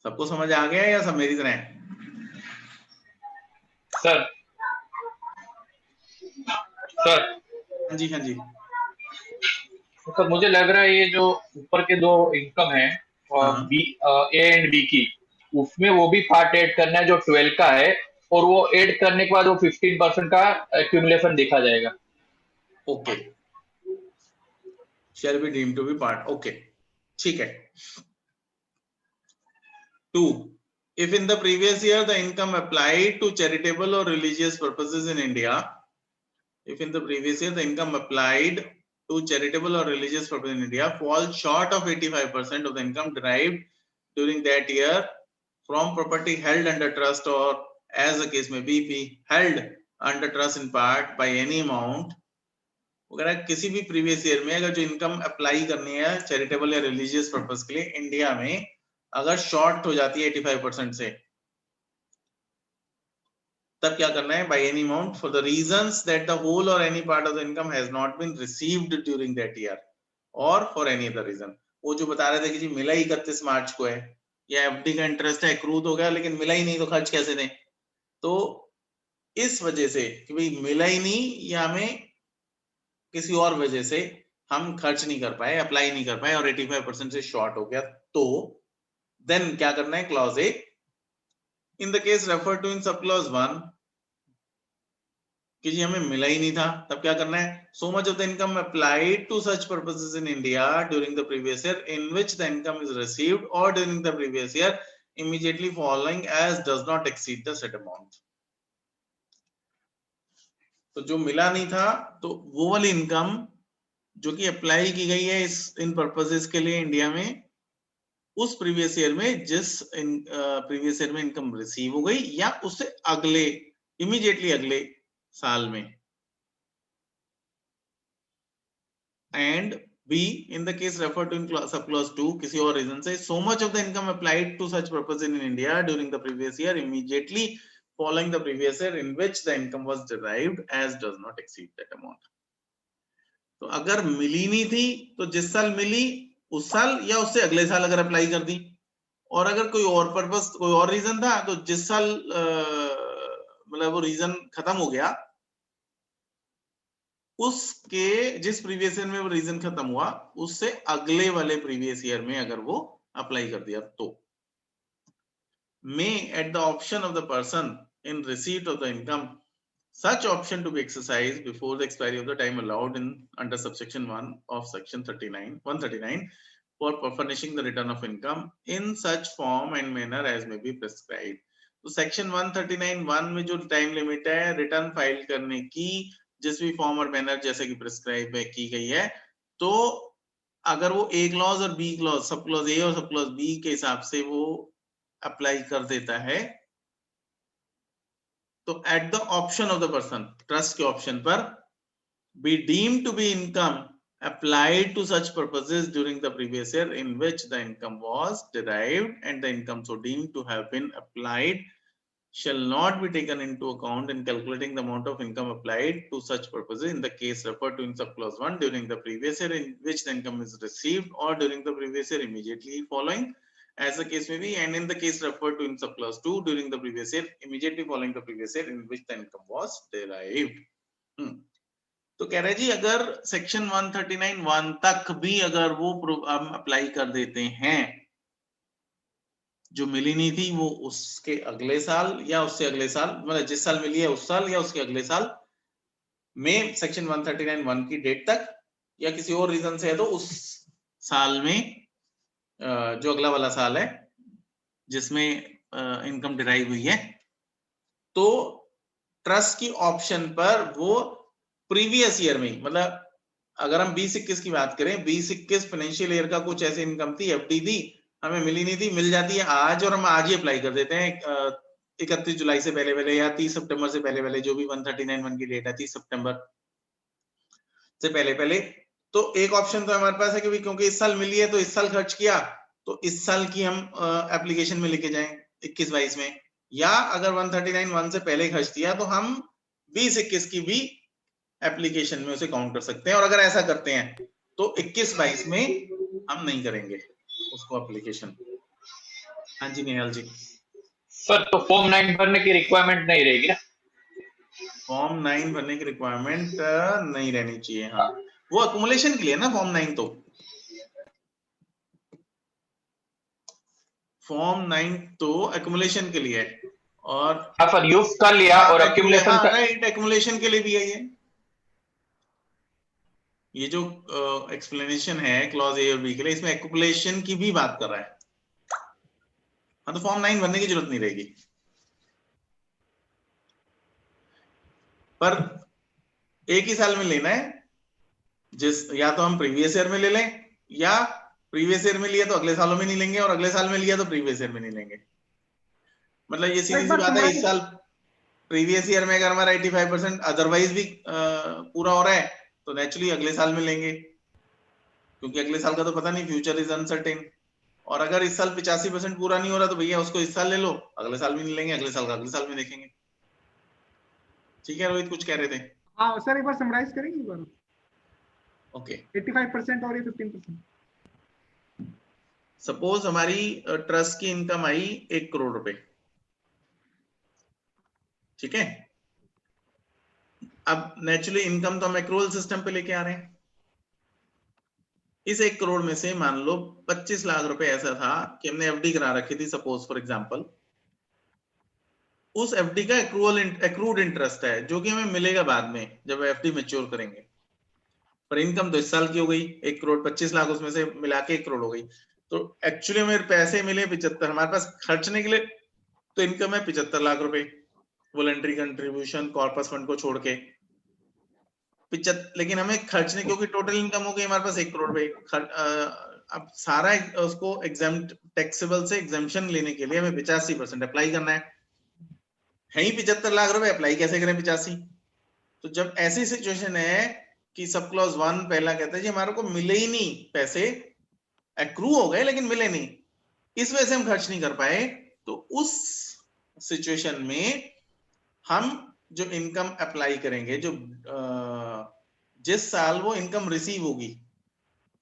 A: सबको समझ आ गया या सब मेरी तरह है?
D: सर
A: हाँ जी, हाँ जी।
D: सर मुझे लग रहा है ये जो ऊपर के दो इनकम है बी ए एंड बी की, उसमें वो भी पार्ट ऐड करना है जो 12 का है, और वो ऐड करने के बाद वो 15% का एक्यूमुलेशन देखा जाएगा।
A: Okay, shall be deemed to be part. Okay, ठीक है। 2. If in the previous year the income applied to charitable or religious purposes in India, if in the previous year the income applied to charitable or religious purposes in India falls short of 85% of the income derived during that year from property held under trust or as the case may be held under trust in part by any amount, अगर किसी भी previous year में अगर जो income apply करनी है charitable या religious purpose के लिए इंडिया में अगर शॉर्ट हो जाती है 85% से, तब क्या करना है? By any amount for the reasons that the whole or any part of the income has not been received during that year or for any other reason. वो जो बता रहे थे कि जी मिला ही 31 मार्च को है या एफडी का इंटरेस्ट है एक्रूड हो गया लेकिन मिला ही नहीं तो खर्च कैसे दें, तो इस वजह से कि भाई मिला ही नहीं या हमें किसी और वजह से हम खर्च नहीं कर पाए, अप्लाई नहीं कर पाए और 85% से शॉर्ट हो गया, तो देन क्या करना है? Clause A, in the case refer to in sub clause 1 कि जी हमें मिला ही नहीं था, तब क्या करना है? So much of the income applied to such purposes in India during the previous year in which the income is received or during the previous year immediately following as does not exceed the said amount. तो जो मिला नहीं था तो वो वाली income जो कि अप्लाई की गई है इन पर्पसेस के लिए इंडिया में, उस प्रीवियस ईयर में जिस प्रीवियस ईयर में इनकम रिसीव हो गई या उससे अगले इमीडिएटली अगले साल में, and B in the case refer to in sub clause 2 किसी और रीजन से so much of the income applied to such purpose in India during the previous year immediately following the previous year in which the income was derived as does not exceed that amount. तो अगर मिली नहीं थी तो जिस साल मिली उस साल या उससे अगले साल अगर अप्लाई कर दी, और अगर कोई और पर्पस कोई और रीजन था तो जिस साल मतलब वो रीजन खत्म हो गया उसके जिस प्रीवियस ईयर में वो रीजन खत्म हुआ उससे अगले वाले प्रीवियस ईयर में अगर वो अप्लाई कर दिया तो may at the option of the person in receipt of the income such option to be exercised before the expiry of the time allowed in under subsection 1 of section 139 for furnishing the return of income in such form and manner as may be prescribed. तो section 139(1) में जो time limit है return file करने की जिस भी form और manner जैसे कि प्रिस्क्राइब की गई है, तो अगर वो ए क्लॉज और B clause sub clause A और सब क्लॉज बी के हिसाब से वो अप्लाई कर देता है तो at the option of the person, trust के ऑप्शन पर, be deemed to be income applied to such purposes during the previous year in which the income was derived, and the income so deemed to have been applied shall not be taken into account in calculating the amount of income applied to such purposes in the case referred to in subclause 1 during the previous year in which the income is received, or during the previous year immediately following, as the case may be, and in the case referred to in subclause 2 during the previous year immediately following the previous year in which the income was derived. तो कह रहे जी अगर section 139(1) तक भी अगर वो हम apply कर देते हैं, जो मिली नहीं थी वो उसके अगले साल या उससे अगले साल, मतलब जिस साल मिली है उस साल या उसके अगले साल में सेक्शन 139(1) की डेट तक, या किसी और रीजन से है तो उस साल में जो अगला वाला साल है जिसमें इनकम डिराइव हुई है, तो ट्रस्ट की ऑप्शन पर वो प्रीवियस ईयर में, मतलब अगर हम 2021 की बात करें, 2021 फाइनेंशियल ईयर का कुछ ऐसे इनकम थी, एफडी थी, हमें मिली नहीं थी, मिल जाती है आज और हम आज ही अप्लाई कर देते हैं 31 जुलाई से पहले पहले या 30 सितंबर से पहले पहले, जो भी 139(1) की डेट है 30 सितंबर से पहले पहले। तो एक ऑप्शन तो हमारे पास है कि क्योंकि इस साल मिली है तो इस साल खर्च किया, तो इस साल की हम एप्लीकेशन में लेके जाएं 21-22 में, या अगर 139(1) से पहले खर्च दिया तो हम 20-21 की भी एप्लीकेशन में उसे काउंट कर सकते हैं। और अगर ऐसा करते हैं तो 21-22 में हम नहीं करेंगे उसको एप्लीकेशन। हाँ जी निहाल जी।
D: सर तो फॉर्म 9 भरने की रिक्वायरमेंट नहीं रहेगी ना?
A: फॉर्म 9 भरने की रिक्वायरमेंट नहीं रहनी चाहिए। हाँ, वो अकुमुलेशन के लिए ना फॉर्म 9, तो फॉर्म 9 तो अकुमुलेशन के लिए है, और
D: सर यूज कर लिया और अक्यूमुलेशन का,
A: राइट, अकुमुलेशन के लिए भी है ये जो एक्सप्लेनेशन है क्लॉज ए और बी के लिए, इसमें अकुमुलेशन की भी बात कर रहा है। हाँ, तो फॉर्म 9 भरने की जरूरत नहीं रहेगी, पर एक ही साल में लेना है, जिस या तो हम प्रीवियस ईयर में ले लें, या प्रीवियस ईयर में लिया तो अगले सालों में नहीं लेंगे, और अगले साल में लिया तो प्रीवियस ईयर में नहीं लेंगे। मतलब ये सीधी सी बात है, इस साल प्रीवियस ईयर में अगर हमारा 85% अदरवाइज भी पूरा हो रहा है तो नेचुरली अगले साल में लेंगे, क्योंकि अगले साल का तो पता नहीं, फ्यूचर इज अनसर्टेन। और अगर इस साल 85% पूरा नहीं हो रहा तो भैया उसको इस साल ले लो, अगले साल भी नहीं लेंगे, अगले साल का अगले साल में देखेंगे। ठीक है रोहित, कुछ कह रहे थे?
B: हाँ सर, एक बार समराइज करेंगे एक बार।
A: ओके,
B: 85% और ये 15%।
A: सपोज हमारी ट्रस्ट की इनकम आई 1 करोड़ रुपए, ठीक है। अब नेचुरली इनकम तो हम एक्रूअल सिस्टम पे लेके आ रहे हैं। इस 1 करोड़ में से मान लो 25 लाख रुपए ऐसा था कि हमने एफडी करा रखी थी, सपोज फॉर एग्जांपल। उस एफडी का एक्रूड इंटरेस्ट है जो कि हमें मिलेगा बाद में जब एफडी मैच्योर करेंगे, पर इनकम तो इस साल की हो गई 1 करोड़, 25 लाख उसमें से मिला के 1 करोड़ हो गई। तो एक्चुअली मेरे पैसे मिले 75, हमारे पास खर्चने के लिए तो इनकम है 75 लाख रुपए, वॉलंटरी कंट्रीब्यूशन कॉर्पस फंड को छोड़ के 75, लेकिन हमें खर्चने क्योंकि टोटल इनकम हो गई हमारे पास 1 करोड़ रुपए। अब सारा उसको एग्जाम्प्ट टैक्सेबल से एग्जाम्पशन लेने के लिए हमें 85% अप्लाई करना है ही 75 लाख रुपए, अप्लाई कैसे करें 85? तो जब ऐसी सिचुएशन है कि सब क्लॉज 1 पहला कहता है जी हमारे को मिले ही नहीं पैसे, एक्रू हो गए लेकिन मिले नहीं, इस वजह से हम खर्च नहीं कर पाए, तो उस सिचुएशन में हम जो इनकम अप्लाई करेंगे, जो जिस साल वो इनकम रिसीव होगी,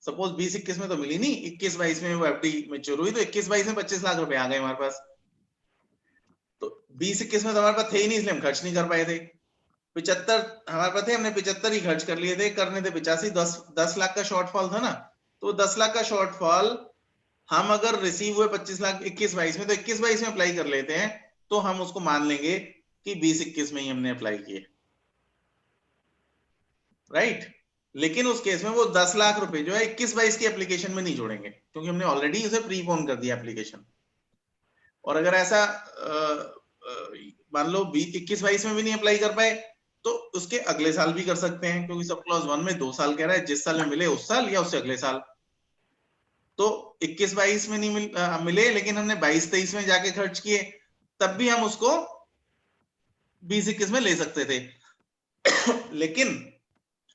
A: सपोज 20-21 में तो मिली नहीं, 21-22 में वो एफडी मैच्योर हुई, तो 21-22 में 25 लाख रुपए आ गए हमारे पास। तो 20-21 में तो हमारे पास थे ही नहीं, इसलिए हम खर्च नहीं कर पाए थे। 75 हमारे पास थे, हमने 75 ही खर्च कर लिए थे, करने थे 85, 10 लाख का शॉर्टफॉल था ना। तो 10 लाख का शॉर्टफॉल हम अगर रिसीव हुए 25 लाख 21-22 में, तो 21-22 में अप्लाई कर लेते हैं, तो हम उसको मान लेंगे कि 20-21 में ही हमने अप्लाई किए, राइट। लेकिन उस केस में वो 10 लाख रुपए जो है 21-22 की एप्लीकेशन में नहीं जोड़ेंगे, क्योंकि हमने ऑलरेडी उसे प्रीपोन कर दिया एप्लीकेशन। और अगर ऐसा मान लो 21-22 में भी नहीं अप्लाई कर पाए, तो उसके अगले साल भी कर सकते हैं, क्योंकि सब क्लॉज 1 में 2 साल कह रहा है, जिस साल में मिले उस साल या उससे अगले साल। तो 21-22 में नहीं मिले, लेकिन हमने 22-23 में जाके खर्च किए, तब भी हम उसको 20-21 में ले सकते थे। लेकिन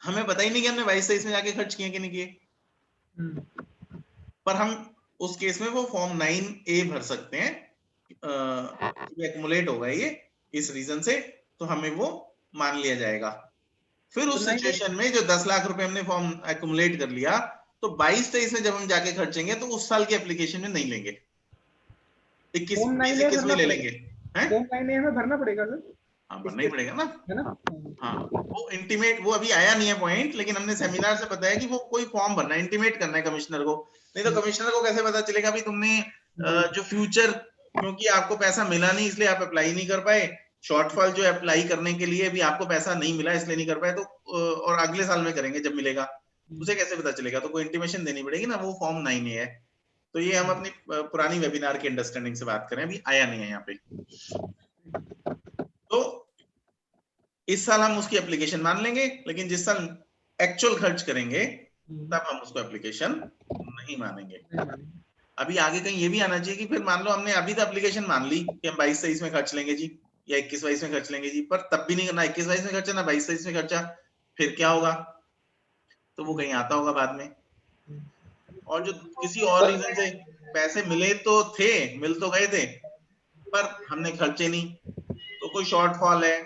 A: हमें पता ही नहीं कि हमने 22-23 में जाके खर्च किए कि नहीं किए। पर हम उस केस में वो फॉर्म 9A भर सकते हैं, एक्युमुलेट होगा ये इस रीजन से, तो हमें वो मान लिया जाएगा। फिर उस सिचुएशन में जो 10 लाख रुपए हमने फॉर्म एक्युमुलेट कर लिया, तो 22-23 में जब हम जाके खर्चेंगे तो उस साल की एप्लीकेशन में नहीं लेंगे, 21 में ले लेंगे।
B: फॉर्म 9A में भरना पड़ेगा सर?
A: हाँ, भरना ही पड़ेगा ना,
B: है ना?
A: हाँ, वो इंटीमेट, वो अभी आया नहीं है पॉइंट, लेकिन हमने सेमिनार से बताया कि वो कोई फॉर्म भरना है, इंटीमेट करना है कमिश्नर को। नहीं तो कमिश्नर को कैसे पता चलेगा भी तुमने जो फ्यूचर, क्योंकि आपको पैसा मिला नहीं इसलिए आप अप्लाई नहीं कर पाए, शॉर्टफॉल जो अप्लाई करने के लिए भी आपको पैसा नहीं मिला इसलिए नहीं कर पाए, तो और अगले साल में करेंगे जब मिलेगा, उसे कैसे पता चलेगा? तो कोई इंटीमेशन देनी पड़ेगी ना, वो फॉर्म 9A है। तो ये हम अपनी पुरानी वेबिनार की अंडरस्टैंडिंग से बात करें, अभी आया नहीं है यहाँ पे। तो इस साल हम उसकी एप्लीकेशन मान लेंगे, लेकिन जिस साल एक्चुअल खर्च करेंगे तब हम उसको एप्लीकेशन नहीं मानेंगे। अभी आगे कहीं ये भी आना चाहिए कि फिर मान लो हमने अभी तो एप्लीकेशन मान ली कि हम 22-23 में खर्च लेंगे जी, या 21-22 में खर्च लेंगे जी, पर तब भी नहीं करना, 21-22 में खर्चा ना 22-23 में खर्चा, फिर क्या होगा? तो वो कहीं आता होगा बाद में। और जो किसी और रीजन से पैसे मिले तो थे, मिल तो गए थे, पर हमने खर्चे नहीं, तो कोई शॉर्टफॉल है।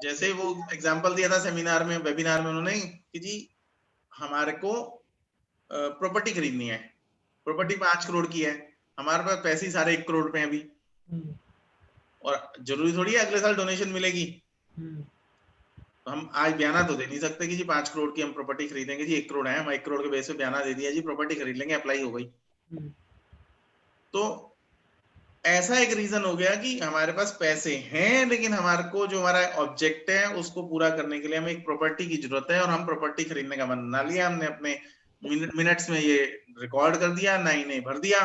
A: जैसे वो एग्जांपल दिया था सेमिनार में, वेबिनार में उन्होंने, कि जी हमारे को प्रॉपर्टी खरीदनी है, प्रॉपर्टी 5 करोड़ की है, हमारे पास पैसे सारे 1 करोड़ रुपए हैं अभी, और जरूरी थोड़ी है अगले साल डोनेशन मिलेगी। तो हम आज बयाना तो दे नहीं सकते कि जी 5 करोड़ की हम प्रॉपर्टी खरीदेंगे जी, 1 करोड़ है, हम 1 करोड़ के बेस पे बयाना दे दिया जी प्रॉपर्टी खरीद लेंगे, अप्लाई हो गई। तो ऐसा एक रीजन हो गया कि हमारे पास पैसे हैं, लेकिन हमारे को जो हमारा ऑब्जेक्ट है उसको पूरा करने के लिए हमें एक प्रॉपर्टी की जरूरत है, और हम प्रॉपर्टी खरीदने का मन बना लिया, हमने अपने मिनट्स में ये रिकॉर्ड कर दिया, 9A भर दिया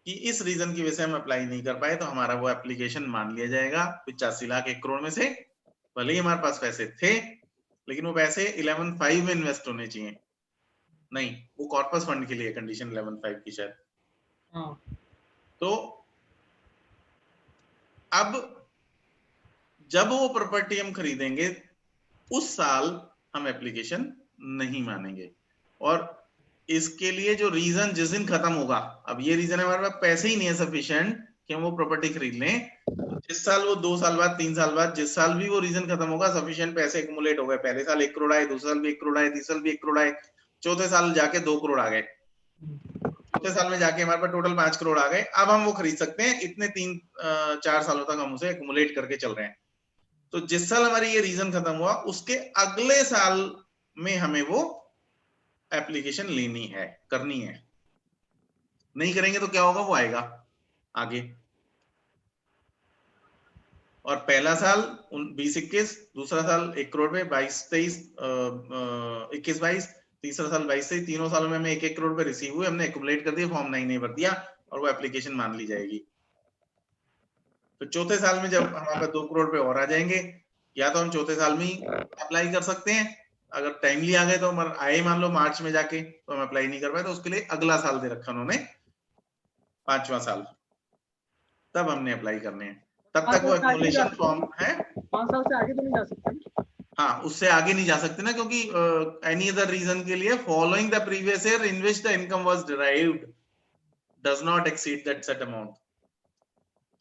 A: कि इस रीजन की वजह से हम अप्लाई नहीं कर पाए, तो हमारा वो एप्लीकेशन मान लिया जाएगा 85 लाख 1 करोड़ में से। भले ही हमारे पास पैसे थे, लेकिन वो पैसे 11.5 में इन्वेस्ट होने चाहिए, नहीं, वो कॉर्पस फंड के लिए कंडीशन 11.5 की शायद। तो अब जब वो प्रॉपर्टी हम खरीदेंगे उस साल हम एप्लीकेशन नहीं मानेंगे, और इसके लिए जो रीजन जिस दिन खत्म होगा, अब ये रीजन है हमारे पास पैसे ही नहीं है सफिशिएंट कि हम वो प्रॉपर्टी खरीद लें, तो जिस साल वो 2 साल बाद 3 साल बाद जिस साल भी वो रीजन खत्म होगा, सफिशिएंट पैसे एक्युमुलेट हो गए, पहले साल 1 करोड़ आए, दूसरे साल भी 1 करोड़ आए, तीसरे साल भी 1 करोड़ आए, चौथे साल जाके 2 करोड़ आ गए, चौथे साल में जाके हमारे पास टोटल 5 करोड़ आ गए। अब हम वो खरीद सकते हैं, इतने 3-4 सालों तक हम उसे एक्युमुलेट करके चल रहे हैं। तो जिस साल हमारी ये रीजन खत्म हुआ उसके अगले साल में हमें वो एप्लीकेशन लेनी है, करनी है। नहीं करेंगे तो क्या होगा, वो आएगा आगे, और पहला साल 20-21, दूसरा साल 1 करोड़ पे 22-23, 21-22, तीसरा साल 22-23, तीनों सालों में हमें 1-1 करोड़ पे रिसीव हुए, हमने एक्युमुलेट कर दिया, फॉर्म 9A भर दिया, और वो एप्लीकेशन मान ली जाएगी। तो चौथे साल में जब हमारे पास 2 करोड़ पे और आ जाएंगे, या तो हम चौथे साल में ही अप्लाई कर सकते हैं, अगर टाइमली आ गए तो आए मान लो मार्च में जाके, तो हम अप्लाई नहीं कर पाए, तो उसके लिए अगला साल दे रखा उन्होंने, 5वां साल, तब हमने अप्लाई करने हैं, तब तक वो एक्युमुलेशन फॉर्म है।
B: 5 साल से आगे तो नहीं जा सकते?
A: हाँ, उससे आगे नहीं जा सकते ना, क्योंकि एनी अदर रीजन के लिए following the previous year in which the income was derived does not exceed that set amount.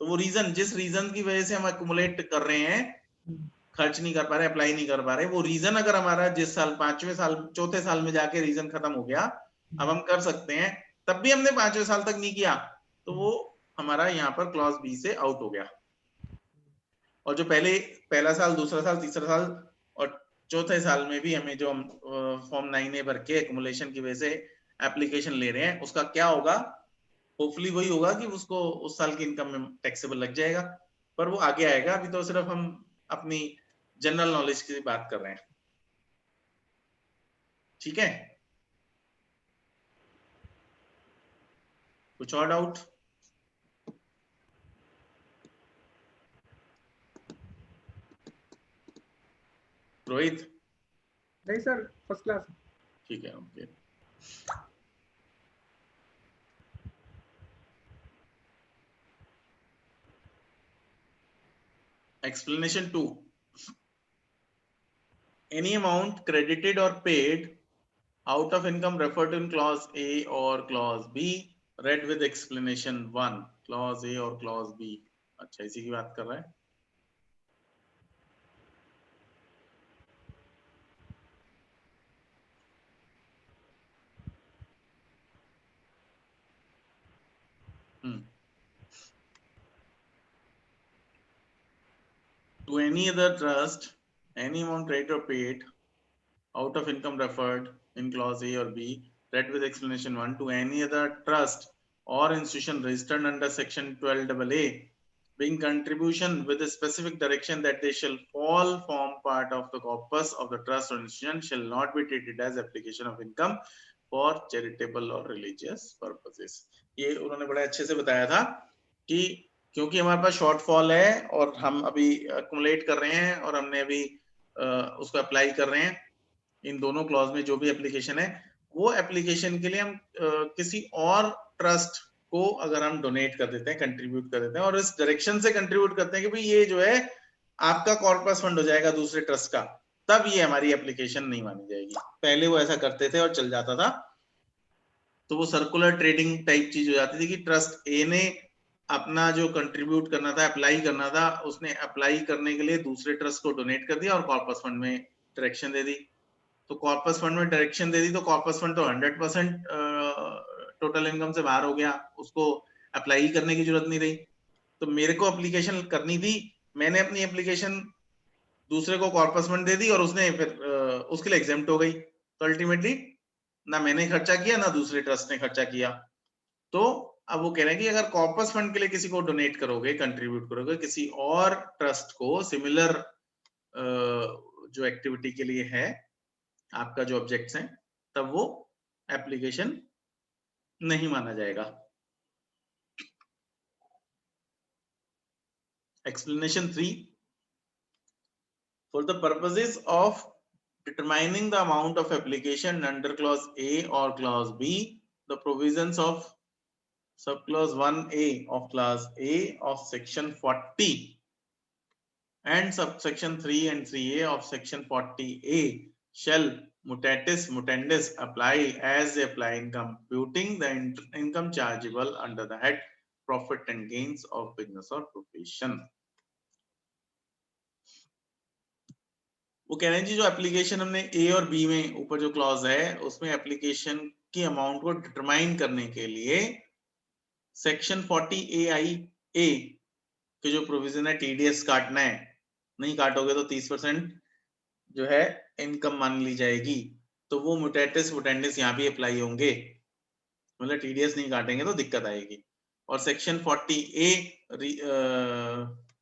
A: तो वो रीजन, जिस रीजन की वजह से हम एक्युमुलेट कर रहे हैं, खर्च नहीं कर पा रहे, अप्लाई नहीं कर पा रहे, वो रीजन अगर हमारा जिस साल 5वें साल चौथे साल में जाके रीजन खत्म हो गया, अब हम कर सकते हैं, तब भी हमने 5वें साल तक नहीं किया, तो वो हमारा यहाँ पर क्लॉज बी से आउट हो गया। और जो पहला साल, दूसरा साल, तीसरा साल और चौथे साल में भी हमें जो हम फॉर्म 9A भर के एक्युमुलेशन की वजह से एप्लीकेशन ले रहे हैं, उसका क्या होगा, होपफुली वही होगा कि उसको उस साल की इनकम में टैक्सेबल लग जाएगा, पर वो आगे आएगा, अभी तो सिर्फ हम अपनी जनरल नॉलेज की बात कर रहे हैं। ठीक है, कुछ और डाउट? रोहित?
B: नहीं सर, फर्स्ट क्लास।
A: ठीक है, okay. Explanation 2. Any amount credited or paid out of income referred to in clause A or clause B, read with explanation 1. Clause A और clause B. अच्छा, इसी की बात कर रहा है. To any other trust, any amount credited or paid out of income referred in clause A or B, read with explanation 1, to any other trust or institution registered under section 12AA, being contribution with a specific direction that they shall fall form part of the corpus of the trust or institution, shall not be treated as application of income for charitable or religious purposes. ये उन्होंने बड़े अच्छे से बताया था कि क्योंकि हमारे पास शॉर्टफॉल है और हम अभी अक्यूमुलेट कर रहे हैं और हमने अभी उसको अप्लाई कर रहे हैं, इन दोनों क्लॉज में जो भी एप्लीकेशन है, वो एप्लीकेशन के लिए हम किसी और ट्रस्ट को अगर हम डोनेट कर देते हैं, कंट्रीब्यूट कर देते हैं और इस डायरेक्शन से कंट्रीब्यूट करते हैं कि भाई ये जो है आपका कॉर्पस फंड हो जाएगा दूसरे ट्रस्ट का, तब ये हमारी एप्लीकेशन नहीं मानी जाएगी. पहले वो ऐसा करते थे और चल जाता था, तो वो सर्कुलर ट्रेडिंग टाइप चीज हो जाती थी कि ट्रस्ट ए ने अपना जो कंट्रीब्यूट करना था, अप्लाई करना था, उसने अप्लाई करने के लिए दूसरे ट्रस्ट को डोनेट कर दिया और कॉर्पस फंड में डायरेक्शन दे दी. तो कॉर्पस फंड में डायरेक्शन दे दी तो कॉर्पस फंड तो 100% टोटल इनकम से बाहर हो गया, उसको अप्लाई करने की जरूरत नहीं रही. तो मेरे को एप्लीकेशन करनी थी, मैंने अपनी एप्लीकेशन दूसरे को कॉर्पस फंड दे दी और उसने फिर उसके लिए एग्जेम्प्ट हो गई. तो अल्टीमेटली ना मैंने खर्चा किया ना दूसरे ट्रस्ट ने खर्चा किया. तो अब वो कह रहे हैं कि अगर कॉर्पस फंड के लिए किसी को डोनेट करोगे, कंट्रीब्यूट करोगे किसी और ट्रस्ट को, सिमिलर जो एक्टिविटी के लिए है आपका जो ऑब्जेक्ट्स हैं, तब वो एप्लीकेशन नहीं माना जाएगा. Explanation 3. For the purposes of determining the amount of application under clause A or clause B, the provisions of subclause 1A of clause A of section 40 and subsection 3 and 3A of section 40A shall mutatis mutandis apply as they apply in computing the income chargeable under the head profit and gains of business or profession. वो कह रहे हैं जी जो application हमने ए और B में ऊपर जो क्लॉज है उसमें एप्लीकेशन की अमाउंट को डिटरमाइन करने के लिए सेक्शन 40AI ए के जो प्रोविजन है टीडीएस काटना है, नहीं काटोगे तो 30% जो है इनकम मान ली जाएगी. तो वो मुटेटिस मुटेंडिस यहाँ भी अप्लाई होंगे, मतलब टीडीएस नहीं काटेंगे तो दिक्कत आएगी. और section 40A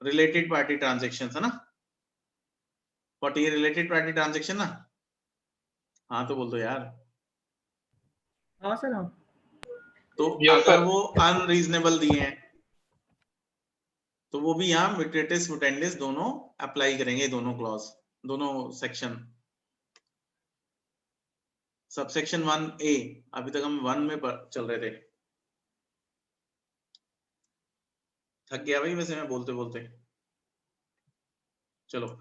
A: related party transaction है ना, 40A रिलेटेड पार्टी ट्रांजेक्शन ना, हाँ तो बोल दो यार.
B: हाँ सर हाँ.
A: तो अगर वो अनरीजनेबल दिए हैं तो वो भी यहाँ मुटेटिस मुटेंडिस दोनों अप्लाई करेंगे, दोनों क्लॉज, दोनों सेक्शन. सबसेक्शन 1A, अभी तक हम 1 में चल रहे थे. थक गया भाई वैसे मैं बोलते बोलते. चलो.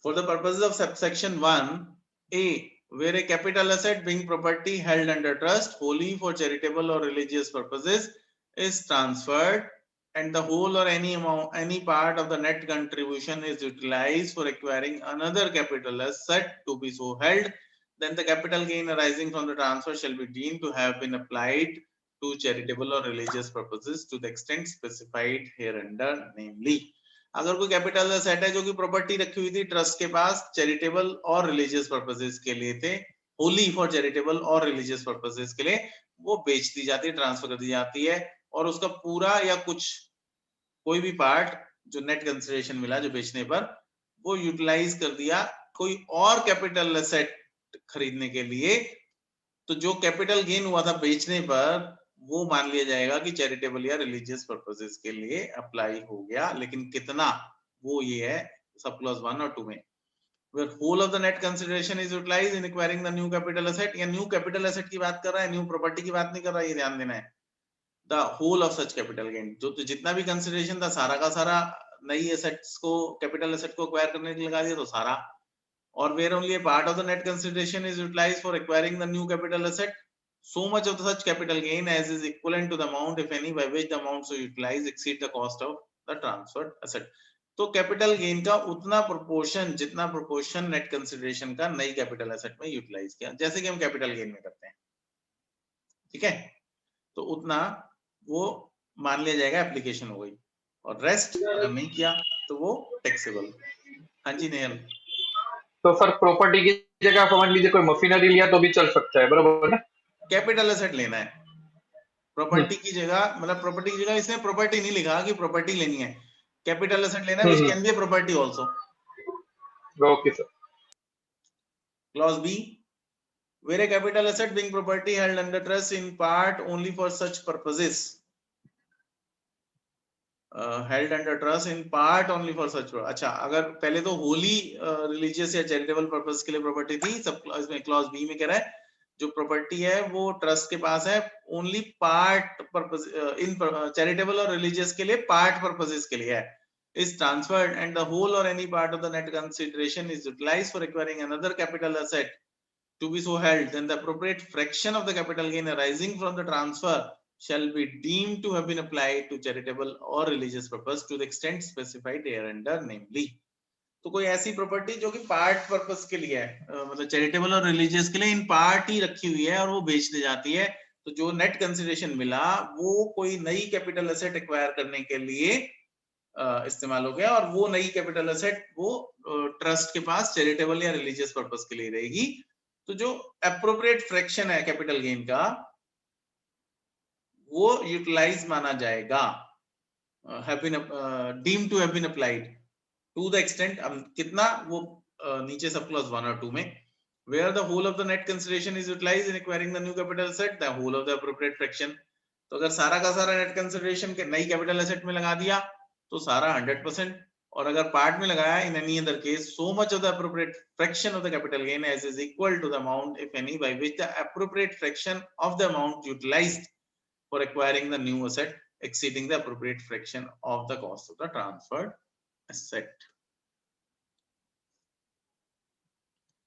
A: For the purposes of subsection 1A, where a capital asset being property held under trust wholly for charitable or religious purposes is transferred and the whole or any amount, any part of the net contribution is utilized for acquiring another capital asset to be so held, then the capital gain arising from the transfer shall be deemed to have been applied to charitable or religious purposes to the extent specified hereunder, namely. अगर कोई capital asset है जो कि property रखी हुई थी trust के पास, चैरिटेबल और रिलीजियस पर्पसेस के लिए थे, Holi for charitable or religious purposes के लिए, वो बेच दी जाती है, ट्रांसफर कर दी जाती है और उसका पूरा या कुछ कोई भी पार्ट जो नेट कंसिडरेशन मिला जो बेचने पर, वो यूटिलाइज कर दिया कोई और कैपिटल असेट खरीदने के लिए. तो जो कैपिटल गेन हुआ था बेचने पर वो मान लिया जाएगा कि चैरिटेबल या रिलीजियस पर्पसेस के लिए अप्लाई हो गया, लेकिन कितना वो ये है सब क्लॉज 1 और 2 में. where whole of the net consideration is utilized in acquiring the new capital asset, या न्यू कैपिटल एसेट की बात कर रहा है, न्यू प्रॉपर्टी की बात नहीं कर रहा है, ये ध्यान देना है. The whole of such capital gain, जो तो जितना भी कंसिडरेशन था सारा का सारा नई एसेट्स को, कैपिटल एसेट को एक्वायर करने के लिए लगा दिया तो सारा, और where only a part of the net consideration is utilized for acquiring the new capital asset, so much of such capital gain as is equivalent to the amount, if any, by which the amount so utilized exceed the cost of the transferred asset. तो capital gain का उतना proportion जितना proportion net consideration का नई capital asset में utilise किया, जैसे कि हम कैपिटल गेन में करते हैं, ठीक है, तो उतना वो मान लिया जाएगा एप्लीकेशन हो गई, और रेस्ट अगर नहीं किया तो वो टैक्सेबल। हाँ जी नेहल।
D: तो सर प्रॉपर्टी की जगह समझ लीजिए कोई मशीनरी लिया तो भी चल सकता है, बराबर ना?
A: कैपिटल एसेट लेना है, प्रॉपर्टी की जगह, मतलब प्रॉपर्टी की जगह इसने प्रॉपर्टी नहीं लिखा कि प्रॉपर्टी लेनी है, कैपिटल एसेट लेना है, which can be a property also.
D: Okay sir.
A: Clause B, where a capital asset being property held under trust in part only for such purposes, held under trust in part only for such, अच्छा अगर पहले तो Holi religious या charitable purpose के लिए property थी, सब इसमें क्लॉज बी में कह रहा है जो प्रॉपर्टी है वो ट्रस्ट के पास है only part purpose, in charitable or religious के लिए पार्ट पर्पसेस के लिए है, is transferred and the whole or any part of the net consideration is utilized for acquiring another capital asset to be so held, then the appropriate fraction of the capital gain arising from the transfer shall be deemed to have been applied to charitable or religious purpose to the extent specified hereunder, namely। तो कोई ऐसी property जो कि part purpose के लिए है, मतलब charitable or religious के लिए इन पार्ट ही रखी हुई है और वो बेचने जाती है, तो जो नेट कंसिडरेशन मिला वो कोई नई कैपिटल एसेट एक्वायर करने के लिए इस्तेमाल हो गया, और वो नई कैपिटल एसेट वो ट्रस्ट के पास चैरिटेबल या रिलीजियस पर्पस के लिए रहेगी। तो जो एप्रोप्रिएट फ्रैक्शन है कैपिटल गेन का वो यूटिलाइज माना जाएगा, have been deemed to have been applied to the extent, कितना वो नीचे सब क्लॉज 1 और 2 में, where the whole of the net consideration is utilized in acquiring the new capital asset, the whole of the appropriate fraction। तो अगर सारा का सारा नेट कंसिडरेशन के नई कैपिटल एसेट में लगा दिया तो सारा 100%, और अगर पार्ट में लगाया in any other case so much of the appropriate fraction of the capital gain as is equal to the amount, if any, by which the appropriate fraction of the amount utilized for acquiring the new asset exceeding the appropriate fraction of the cost of the transferred asset।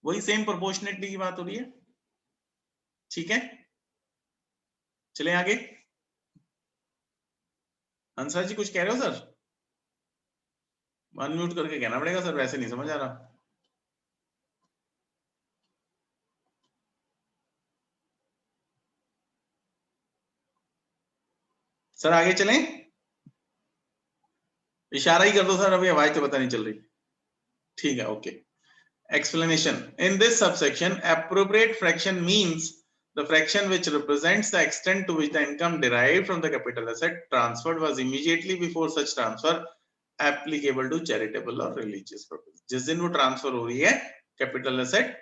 A: वही same proportionately की बात हो रही है, ठीक है, चलें आगे। हंसा जी कुछ कह रहे हो सर? अनम्यूट करके कहना पड़ेगा सर, वैसे नहीं समझ आ रहा। सर आगे चलें, इशारा ही कर दो सर, अभी आवाज तो पता नहीं चल रही, ठीक है, okay. Explanation: in this subsection, appropriate fraction means the fraction which represents the extent to which the income derived from the capital asset transferred was immediately before such transfer applicable to charitable or religious purpose। जिस दिन वो transfer हो रही है capital asset,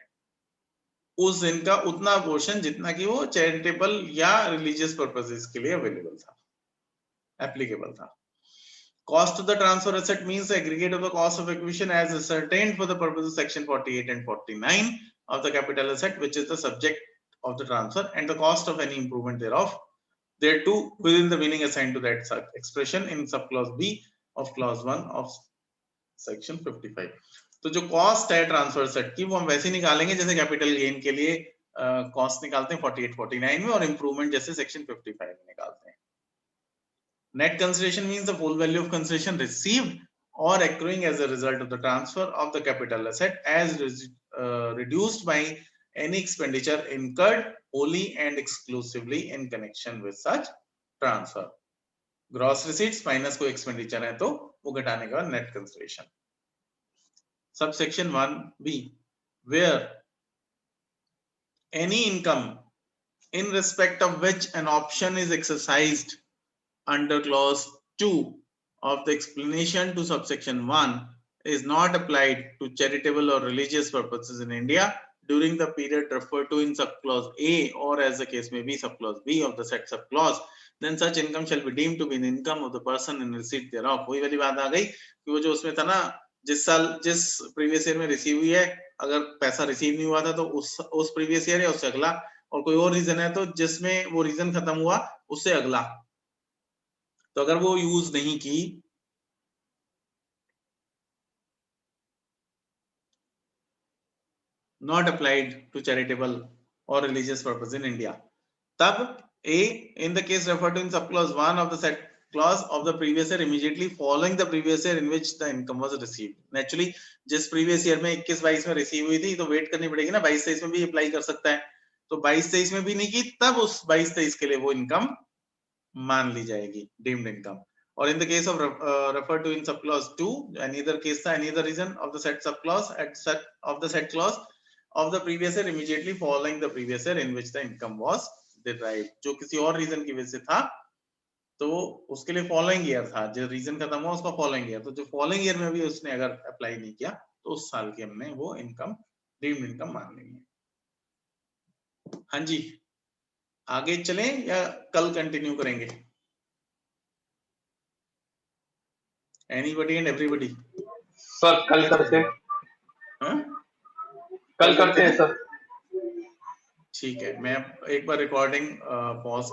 A: उस दिन का उतना पोर्शन जितना कि वो चैरिटेबल या रिलीजियस पर्पसेस के लिए अवेलेबल था, एप्लीकेबल था। Cost of the transfer asset means the aggregate of the cost of acquisition as ascertained for the purposes of section 48 and 49 of the capital asset, which is the subject of the transfer, and the cost of any improvement thereof, thereto within the meaning assigned to that expression in subclause B of clause 1 of section 55। तो जो cost है transfer set की वो हम वैसे निकालेंगे जैसे capital gain के लिए कॉस्ट निकालते हैं 48 49 में, और इंप्रूवमेंट जैसे सेक्शन 55 में निकालते हैं। Net consideration means the full value of consideration received or accruing as a result of the transfer of the capital asset as reduced by any expenditure incurred wholly and exclusively in connection with such transfer। Gross receipts minus कोई expenditure है तो वो घटाने का net consideration। Subsection 1B, where any income in respect of which an option is exercised under clause 2 of the explanation to subsection 1 is not applied to charitable or religious purposes in India during the period referred to in subclause A, or as the case may be subclause B of the said subclause, then such income shall be deemed to be an income of the person in receipt thereof। वही वाली बात आ गई कि वो जो उसमें था ना, जिस साल जिस प्रीवियस ईयर में रिसीव हुई है, अगर पैसा रिसीव नहीं हुआ था तो उस प्रीवियस ईयर या उससे अगला, और कोई और रीजन है तो जिसमें वो रीजन खत्म हुआ उससे अगला, तो अगर वो यूज नहीं की, not applied to charitable or religious purpose in India, तब A, in the case referred to in subclause 1 of the said clause of the previous year immediately following the previous year in which the income was received. Naturally जिस previous year में 21-22 में receive हुई थी तो wait करनी पड़ेगी ना, 22-23 में भी अप्लाई कर सकता है, तो 22-23 में भी नहीं की, तब उस 22-23 के लिए वो इनकम मान ली जाएगी, deemed income. Or in the case of referred to in subclause 2, any other case था, any other reason of the said subclause at set of the said clause of the previous year immediately following the previous year in which the income was derived. जो किसी और reason की वजह से था तो उसके लिए फॉलोइंग ईयर था, जो रीजन खत्म हुआ उसका फॉलोइंग ईयर, तो जो फॉलोइंग ईयर में भी उसने अगर अप्लाई नहीं किया तो उस साल की हमने वो इनकम डीम्ड इनकम मान लेंगे. हाँ जी, आगे चलें या कल कंटिन्यू करेंगे? Anybody and everybody?
D: सर कल करते हैं, कल करते हैं सर.
A: ठीक है, मैं एक बार रिकॉर्डिंग पॉज